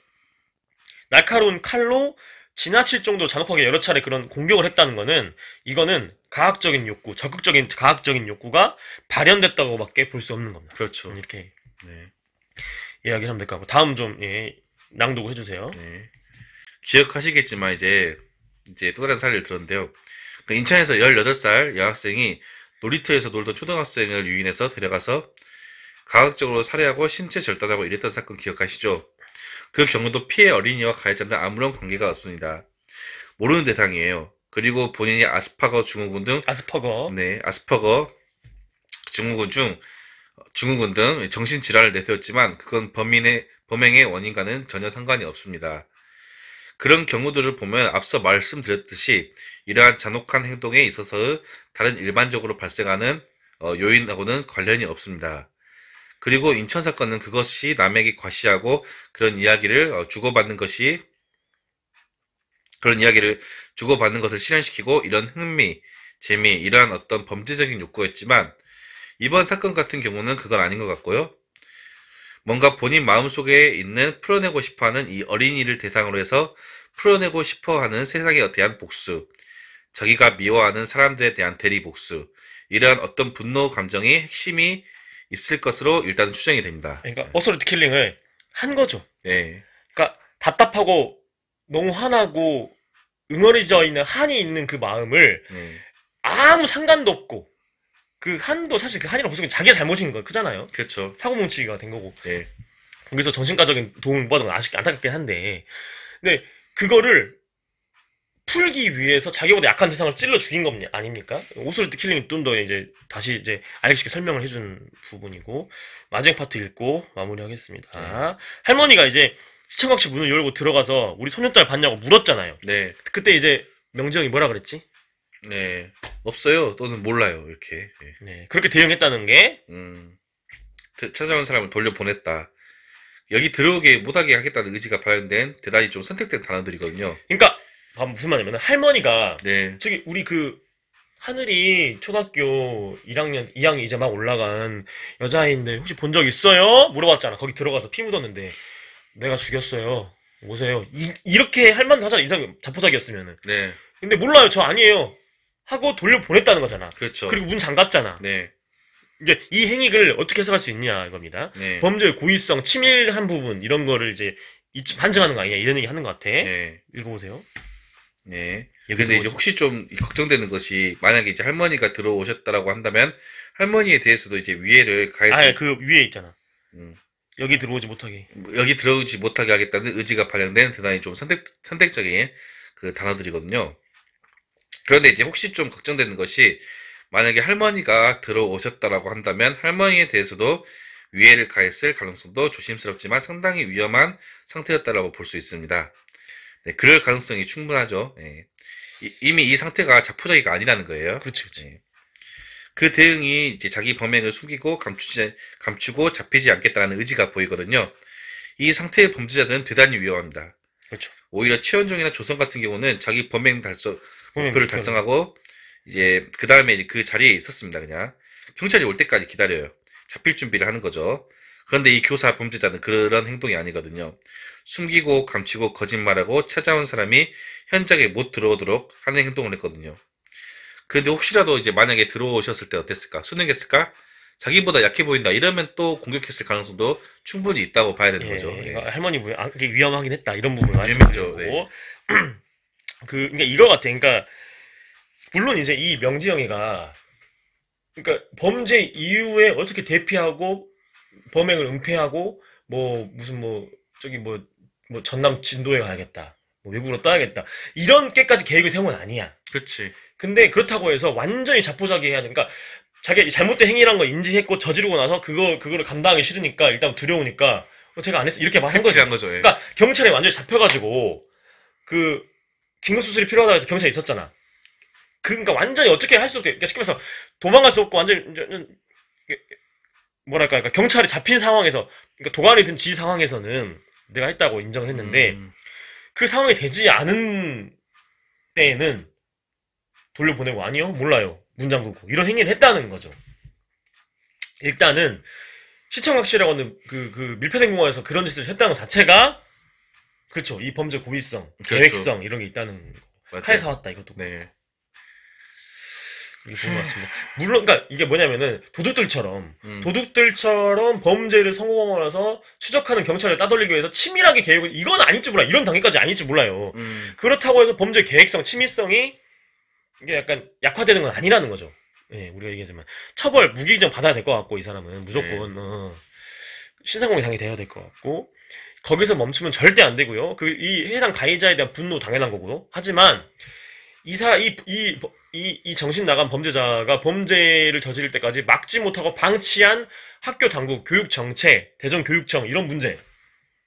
날카로운 칼로 지나칠 정도로 잔혹하게 여러 차례 그런 공격을 했다는 거는 이거는 가학적인 욕구, 적극적인 가학적인 욕구가 발현됐다고밖에 볼 수 없는 겁니다. 그렇죠. 이렇게 네. 이야기를 하면 될 것 같고 다음 좀 낭독을 해주세요. 네. 기억하시겠지만 이제 또 다른 사례를 들었는데요. 그 인천에서 18살 여학생이 놀이터에서 놀던 초등학생을 유인해서 데려가서 가학적으로 살해하고 신체 절단하고 이랬던 사건 기억하시죠? 그 경우도 피해 어린이와 가해자는 아무런 관계가 없습니다. 모르는 대상이에요. 그리고 본인이 아스퍼거 증후군 등 아스퍼거 증후군 등 정신질환을 내세웠지만 그건 범행의 원인과는 전혀 상관이 없습니다. 그런 경우들을 보면 앞서 말씀드렸듯이 이러한 잔혹한 행동에 있어서 다른 일반적으로 발생하는 요인하고는 관련이 없습니다. 그리고 인천 사건은 그것이 남에게 과시하고 그런 이야기를 주고받는 것을 실현시키고 이런 흥미, 재미, 이러한 어떤 범죄적인 욕구였지만 이번 사건 같은 경우는 그건 아닌 것 같고요. 뭔가 본인 마음속에 있는 풀어내고 싶어하는 이 어린이를 대상으로 해서 풀어내고 싶어하는 세상에 대한 복수, 자기가 미워하는 사람들에 대한 대리 복수, 이러한 어떤 분노 감정이 핵심이 있을 것으로 일단 추정이 됩니다. 그러니까 어설트 킬링을 한 거죠. 네. 그러니까 답답하고 너무 화나고 응어리져 있는 한이 있는 그 마음을 아무 상관도 없고 그 한도 사실 그 한이라고 보시면 자기의 잘못인 거 크잖아요. 그렇죠. 사고뭉치가 된 거고. 네. 거기서 정신과적인 도움을 못 받은 건 안타깝긴 한데, 근데 그거를 풀기 위해서 자기보다 약한 대상을 찔러 죽인 거 아닙니까? 오스르트 킬링이 좀 더 이제 다시 이제 알기 쉽게 설명을 해준 부분이고 마지막 파트 읽고 마무리하겠습니다. 할머니가 이제 시청각실 문을 열고 들어가서 우리 소년딸 봤냐고 물었잖아요. 네. 그때 이제 명지 형이 뭐라 그랬지? 네. 없어요. 또는 몰라요. 이렇게. 네. 그렇게 대응했다는 게 찾아온 사람을 돌려보냈다. 여기 들어오게 못하게 하겠다는 의지가 발현된 대단히 좀 선택된 단어들이거든요. 그러니까 무슨 말이냐면 할머니가 네. 저기 우리 그 하늘이 초등학교 2학년 이제 막 올라간 여자아이인데 혹시 본 적 있어요? 물어봤잖아. 거기 들어가서 피 묻었는데 내가 죽였어요. 오세요. 이렇게 할 만도 하잖아. 이상 자포자기였으면은. 네. 근데 몰라요. 저 아니에요. 하고 돌려보냈다는 거잖아. 그렇죠. 그리고 문 잠갔잖아. 네. 이제 이 행위를 어떻게 해석할 수 있냐 이겁니다. 네. 범죄의 고의성, 치밀한 부분 이런 거를 이제 반증하는 거 아니냐 이런 얘기 하는 것 같아. 네. 읽어보세요. 네. 근데 이제 혹시 좀 걱정되는 것이 만약에 이제 할머니가 들어오셨다라고 한다면 할머니에 대해서도 이제 위해를 가해서 그 위에 있잖아. 음, 여기 들어오지 못하게. 여기 들어오지 못하게 하겠다는 의지가 발현된 대단히 좀 선택적인 그 단어들이거든요. 그런데 이제 혹시 좀 걱정되는 것이 만약에 할머니가 들어오셨다라고 한다면 할머니에 대해서도 위해를 가했을 가능성도 조심스럽지만 상당히 위험한 상태였다라고 볼 수 있습니다. 네, 그럴 가능성이 충분하죠. 네. 이미 이 상태가 자포자기가 아니라는 거예요. 그렇지. 네. 그 대응이 이제 자기 범행을 숨기고 감추고 잡히지 않겠다는 의지가 보이거든요. 이 상태의 범죄자들은 대단히 위험합니다. 그렇죠. 오히려 최원종이나 조선 같은 경우는 자기 목표를 달성하고 이제 그 다음에 이제 그 자리에 있었습니다. 그냥 경찰이 올 때까지 기다려요. 잡힐 준비를 하는 거죠. 그런데 이 교사 범죄자는 그런 행동이 아니거든요. 숨기고 감추고 거짓말하고 찾아온 사람이 현장에 못 들어오도록 하는 행동을 했거든요. 그런데 혹시라도 이제 만약에 들어오셨을 때 어땠을까? 순응했을까? 자기보다 약해 보인다. 이러면 또 공격했을 가능성도 충분히 있다고 봐야 되는 거죠. 할머니 이게 위험하긴 했다. 이런 부분을 말씀드리고 그러니까 이거 같아. 그러니까 물론 이제 이 명지영이가 그러니까 범죄 이후에 어떻게 대피하고 범행을 은폐하고 뭐 무슨 뭐 저기 뭐 전남 진도에 가야겠다. 뭐 외국으로 떠야겠다. 이런 깨까지 계획을 세운 건 아니야. 그치. 근데 그렇다고 해서 완전히 자포자기해야 돼. 그러니까 자기 잘못된 행위란 거 인지했고 저지르고 나서 그거를 감당하기 싫으니까 일단 두려우니까 제가 안 했어 이렇게 말한 거지. 한 거죠. 예. 그러니까 경찰에 완전히 잡혀가지고 그 긴급 수술이 필요하다 해서 경찰에 있었잖아. 그러니까 완전히 어떻게 할 수 없게 그러니까 쉽게 말해서 도망갈 수 없고 완전히 뭐랄까 그러니까 경찰이 잡힌 상황에서 그러니까 도관에 든 지 상황에서는 내가 했다고 인정을 했는데 그 상황이 되지 않은 때에는 돌려보내고 아니요 몰라요 문 잠그고 이런 행위를 했다는 거죠. 일단은 시청각시라고 하는 그 밀폐된 공간에서 그런 짓을 했다는 것 자체가 그렇죠. 이 범죄 고의성, 그렇죠. 계획성 이런 게 있다는 거. 맞아요. 칼 사왔다 이것도 네. 이게 본것 같습니다. 물론 그러니까 이게 뭐냐면은 도둑들처럼 음. 범죄를 성공하고 나서 추적하는 경찰을 따돌리기 위해서 치밀하게 계획을 이건 아닐지 몰라 이런 단계까지 아닐지 몰라요. 그렇다고 해서 범죄 계획성, 치밀성이 이게 약간 약화되는 건 아니라는 거죠. 예, 우리가 얘기하지만 처벌 무기징역 받아야 될 것 같고 이 사람은 무조건 신상공개상이 돼야 될 것 같고 거기서 멈추면 절대 안 되고요. 이 해당 가해자에 대한 분노 당연한 거고요. 하지만 이 정신 나간 범죄자가 범죄를 저지를 때까지 막지 못하고 방치한 학교 당국, 교육 정책, 대전교육청 이런 문제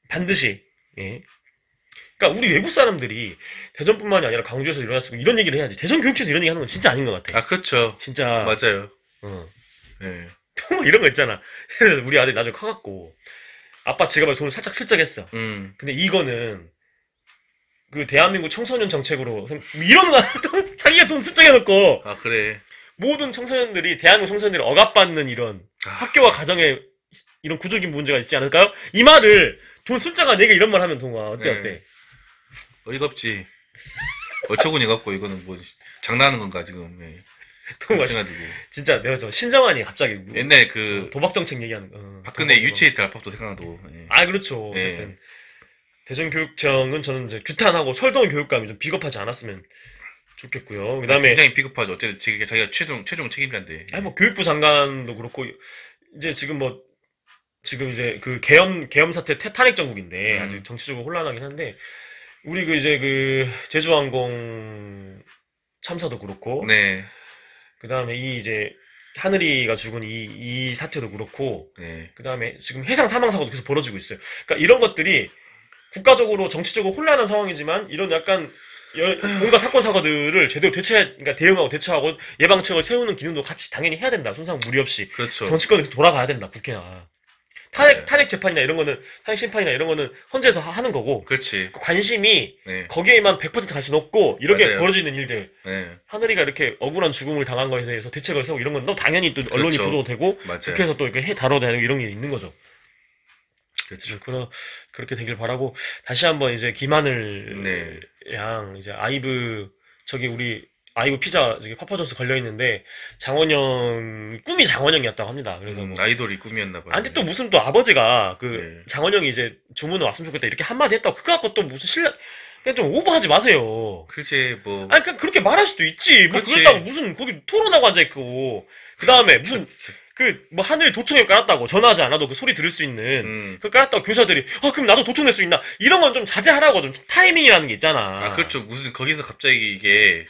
반드시 예. 그러니까 우리 외국 사람들이 대전뿐만이 아니라 광주에서 일어났으면 이런 얘기를 해야지. 대전교육청에서 이런 얘기 하는 건 진짜 아닌 것 같아. 아, 그렇죠. 진짜 맞아요. 어. 네. 뭐 이런 거 있잖아. 우리 아들이 나중에 커갖고 아빠 지갑에 돈을 살짝 슬쩍했어. 근데 이거는 그 대한민국 청소년 정책으로 이런 거 자기가 돈 슬쩍해놓고 아, 그래. 모든 청소년들이 대한민국 청소년들이 억압받는 이런 학교와 가정에 이런 구조적인 문제가 있지 않을까요? 이 말을 돈 슬쩍아 내가 이런 말 하면 동아 어때 네. 어때? 어이가 없지. 어처구니 갖고 이거는 뭐 장난하는 건가 지금. 예. 동아 생각이고. 진짜 내가 저 신정환이 갑자기 옛날 그 도박 정책 얘기하는 거. 박근혜 유치해 달밥도 생각나고. 예. 아 그렇죠. 예. 어쨌든 대전교육청은 저는 이제 규탄하고 설동의 교육감이 좀 비겁하지 않았으면 좋겠고요. 그다음에 굉장히 비겁하죠. 어쨌든 자기가 최종 책임자인데. 아니 뭐 교육부 장관도 그렇고 이제 지금 이제 그 계엄 사태 탄핵 정국인데 아직 정치적으로 혼란하긴 한데 우리 이제 제주항공 참사도 그렇고 네. 그다음에 이제 하늘이가 죽은 이 사태도 그렇고 네. 그다음에 지금 해상 사망 사고도 계속 벌어지고 있어요. 그러니까 이런 것들이 국가적으로 정치적으로 혼란한 상황이지만 이런 약간 온갖 사건 사고들을 제대로 그러니까 대응하고 대처하고 예방책을 세우는 기능도 같이 당연히 해야 된다. 손상 무리 없이 그렇죠. 정치권에 돌아가야 된다. 국회나 탄핵 재판이나 이런 거는 탄핵 심판이나 이런 거는 헌재에서 하는 거고 그렇지. 관심이 네. 거기에만 100%갈 수는 없고 이렇게 맞아요. 벌어지는 일들 네. 하늘이가 이렇게 억울한 죽음을 당한 거에 대해서 대책을 세우고 이런 건 또 당연히 또 언론이 그렇죠. 보도되고 맞아요. 국회에서 또 이렇게 다뤄야 되고 이런 게 있는 거죠. 그렇죠. 그렇게 되길 바라고 다시 한번 이제 김하늘 네. 양 이제 우리 아이브 피자 저기 파파존스 걸려 있는데 꿈이 장원영이었다고 합니다. 그래서 아이돌이 꿈이었나 봐요. 근데 또 무슨 또 아버지가 네. 장원영이 이제 주문을 왔으면 좋겠다 이렇게 한마디 했다고 그거 갖고 또 무슨 그냥 좀 오버하지 마세요. 글쎄 뭐 아니 그렇게 말할 수도 있지. 뭐 그렇지. 그랬다고 무슨 거기 토론하고 앉아 있고 그 다음에 무슨 뭐 하늘이 도청을 깔았다고 전화하지 않아도 그 소리 들을 수 있는 그 깔았다고 교사들이 그럼 나도 도청 낼 수 있나 이런 건 좀 자제하라고 좀 타이밍이라는 게 있잖아. 아 그렇죠. 무슨 거기서 갑자기 이게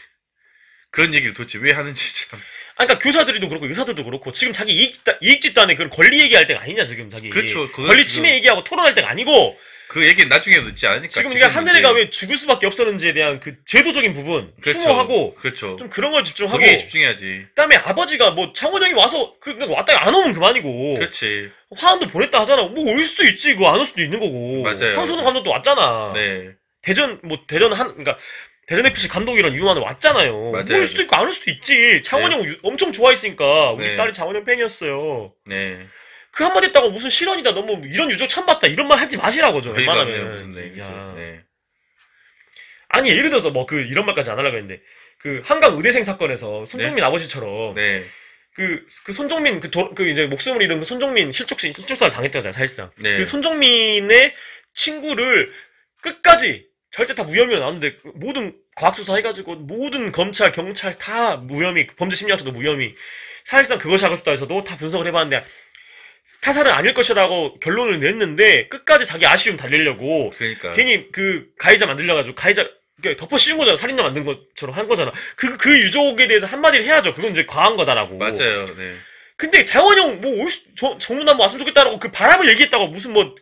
그런 얘기를 도대체 왜 하는지 참. 그러니까 교사들도 그렇고 의사들도 그렇고 지금 자기 이익 집단에 그런 권리 얘기할 때가 아니냐 지금 자기. 그렇죠. 권리 침해 얘기하고 토론할 때가 아니고. 그 얘기는 나중에 듣지 않으니까. 지금 우리가 하늘이가 왜 죽을 수밖에 없었는지에 대한 그 제도적인 부분 그렇죠. 추모하고 그렇죠. 좀 그런 걸 집중하고. 거기에 집중해야지. 그다음에 아버지가 뭐 장원영이 와서 왔다가 안 오면 그만이고. 그렇지. 화환도 보냈다 하잖아. 뭐 올 수도 있지. 그거 안 올 수도 있는 거고. 맞아요. 황선우 감독도 왔잖아. 네. 그러니까 대전 FC 감독이란 이유만으로 왔잖아요. 맞아요. 뭐 올 수도 있고 안 올 수도 있지. 장원영 엄청 좋아했으니까 우리 네. 딸이 장원영 팬이었어요. 네. 그 한마디 했다고 무슨 실언이다 너무 이런 유저 처음 봤다 이런 말 하지 마시라고 좀 어이가 없네요, 웬만하면 무슨 얘기죠. 진짜. 네. 아니 예를 들어서 이런 말까지 안 하려고 했는데 그 한강 의대생 사건에서 손정민 아버지처럼 네. 그 손정민 이제 목숨을 잃은 그 손정민 실족사를 당했잖아요 사실상. 네. 그 손정민의 친구를 끝까지 절대 다 무혐의로 나왔는데 모든 과학수사 해가지고 모든 검찰, 경찰 다 무혐의, 범죄심리학자도 무혐의. 사실상 그것이 하고 싶다 해서도 다 분석을 해봤는데 타살은 아닐 것이라고 결론을 냈는데 끝까지 자기 아쉬움 달래려고 그러니까 괜히 그 가해자 만들려가지고 가해자 그러니까 덮어 씌운 거잖아. 살인자 만든 것처럼 한 거잖아. 그 유족에 대해서 한마디를 해야죠. 그건 이제 과한 거다라고. 맞아요. 네. 근데 장원영 뭐 정문안 왔으면 좋겠다라고 그 바람을 얘기했다고 무슨 뭐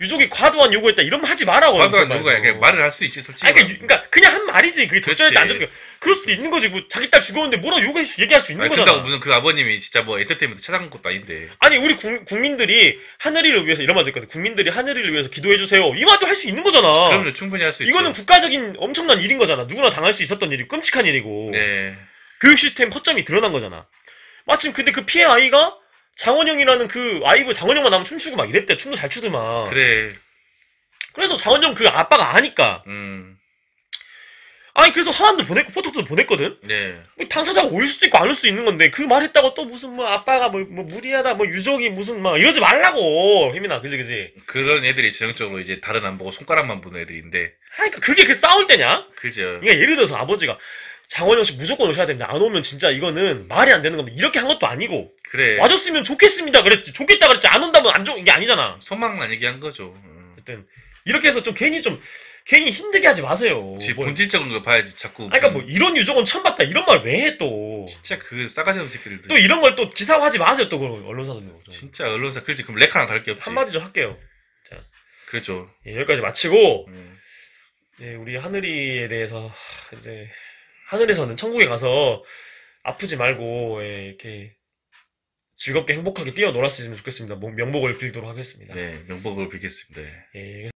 유족이 과도한 요구했다 이런 말 하지 마라고. 과도한 요구가 그냥 말을 할 수 있지 솔직히. 아니, 그러니까 그냥 한 말이지. 그게 적절했다 안 그렇지. 적절했다. 그럴 수도 있는 거지. 뭐 자기 딸 죽었는데 뭐라고 얘기할 수 있는 아니, 거잖아. 근데 무슨 그 아버님이 진짜 뭐 엔터테인먼트 찾아간 것도 아닌데. 아니 우리 국민들이 하늘이를 위해서 이런 말도 있거든. 국민들이 하늘이를 위해서 기도해 주세요. 이 말도 할 수 있는 거잖아. 그럼요, 충분히 할 수 있죠. 이거는 국가적인 엄청난 일인 거잖아. 누구나 당할 수 있었던 일이 끔찍한 일이고. 네. 교육 시스템 허점이 드러난 거잖아. 마침 근데 그 피해 아이가 장원영이라는 그 아이브 장원영만 나면 춤추고 막 이랬대. 춤도 잘 추더만. 그래. 그래서 장원영 그 아빠가 아니까. 아니 그래서 하안도 보냈고 포토도 보냈거든. 네. 뭐 당사자가 올 수도 있고 안 올 수도 있는 건데 그 말했다고 또 무슨 뭐 아빠가 뭐 무리하다 뭐 유족이 무슨 막 이러지 말라고. 혜민아 그지. 그런 애들이 전형적으로 이제 다른 안 보고 손가락만 보는 애들인데. 그러니까 그게 그 싸울 때냐? 그죠. 그러니까 예를 들어서 아버지가 장원영 씨 무조건 오셔야 됩니다. 안 오면 진짜 이거는 말이 안 되는 겁니다. 이렇게 한 것도 아니고 그래. 와줬으면 좋겠습니다. 그랬지. 좋겠다 그랬지. 안 온다면 안 좋은 게 아니잖아. 소망만 얘기한 거죠. 어쨌든 이렇게 해서 좀 괜히 힘들게 하지 마세요. 지금 뭐, 본질적인 걸 봐야지 자꾸. 아니, 그러니까 뭐 이런 유족은 처음 봤다 이런 말 왜 해 또. 진짜 그 싸가지 없는 새끼들도. 또 이런 걸 또 기사화하지 마세요 또 그 언론사들도. 진짜 언론사 그렇지. 그럼 레카랑 다를 게 없지. 한마디 좀 할게요. 그렇죠. 예, 여기까지 마치고 음. 예, 우리 하늘이에 대해서 이제 하늘에서는 천국에 가서 아프지 말고 예, 이렇게 즐겁게 행복하게 뛰어놀았으면 좋겠습니다. 명복을 빌도록 하겠습니다. 네, 명복을 빌겠습니다. 예,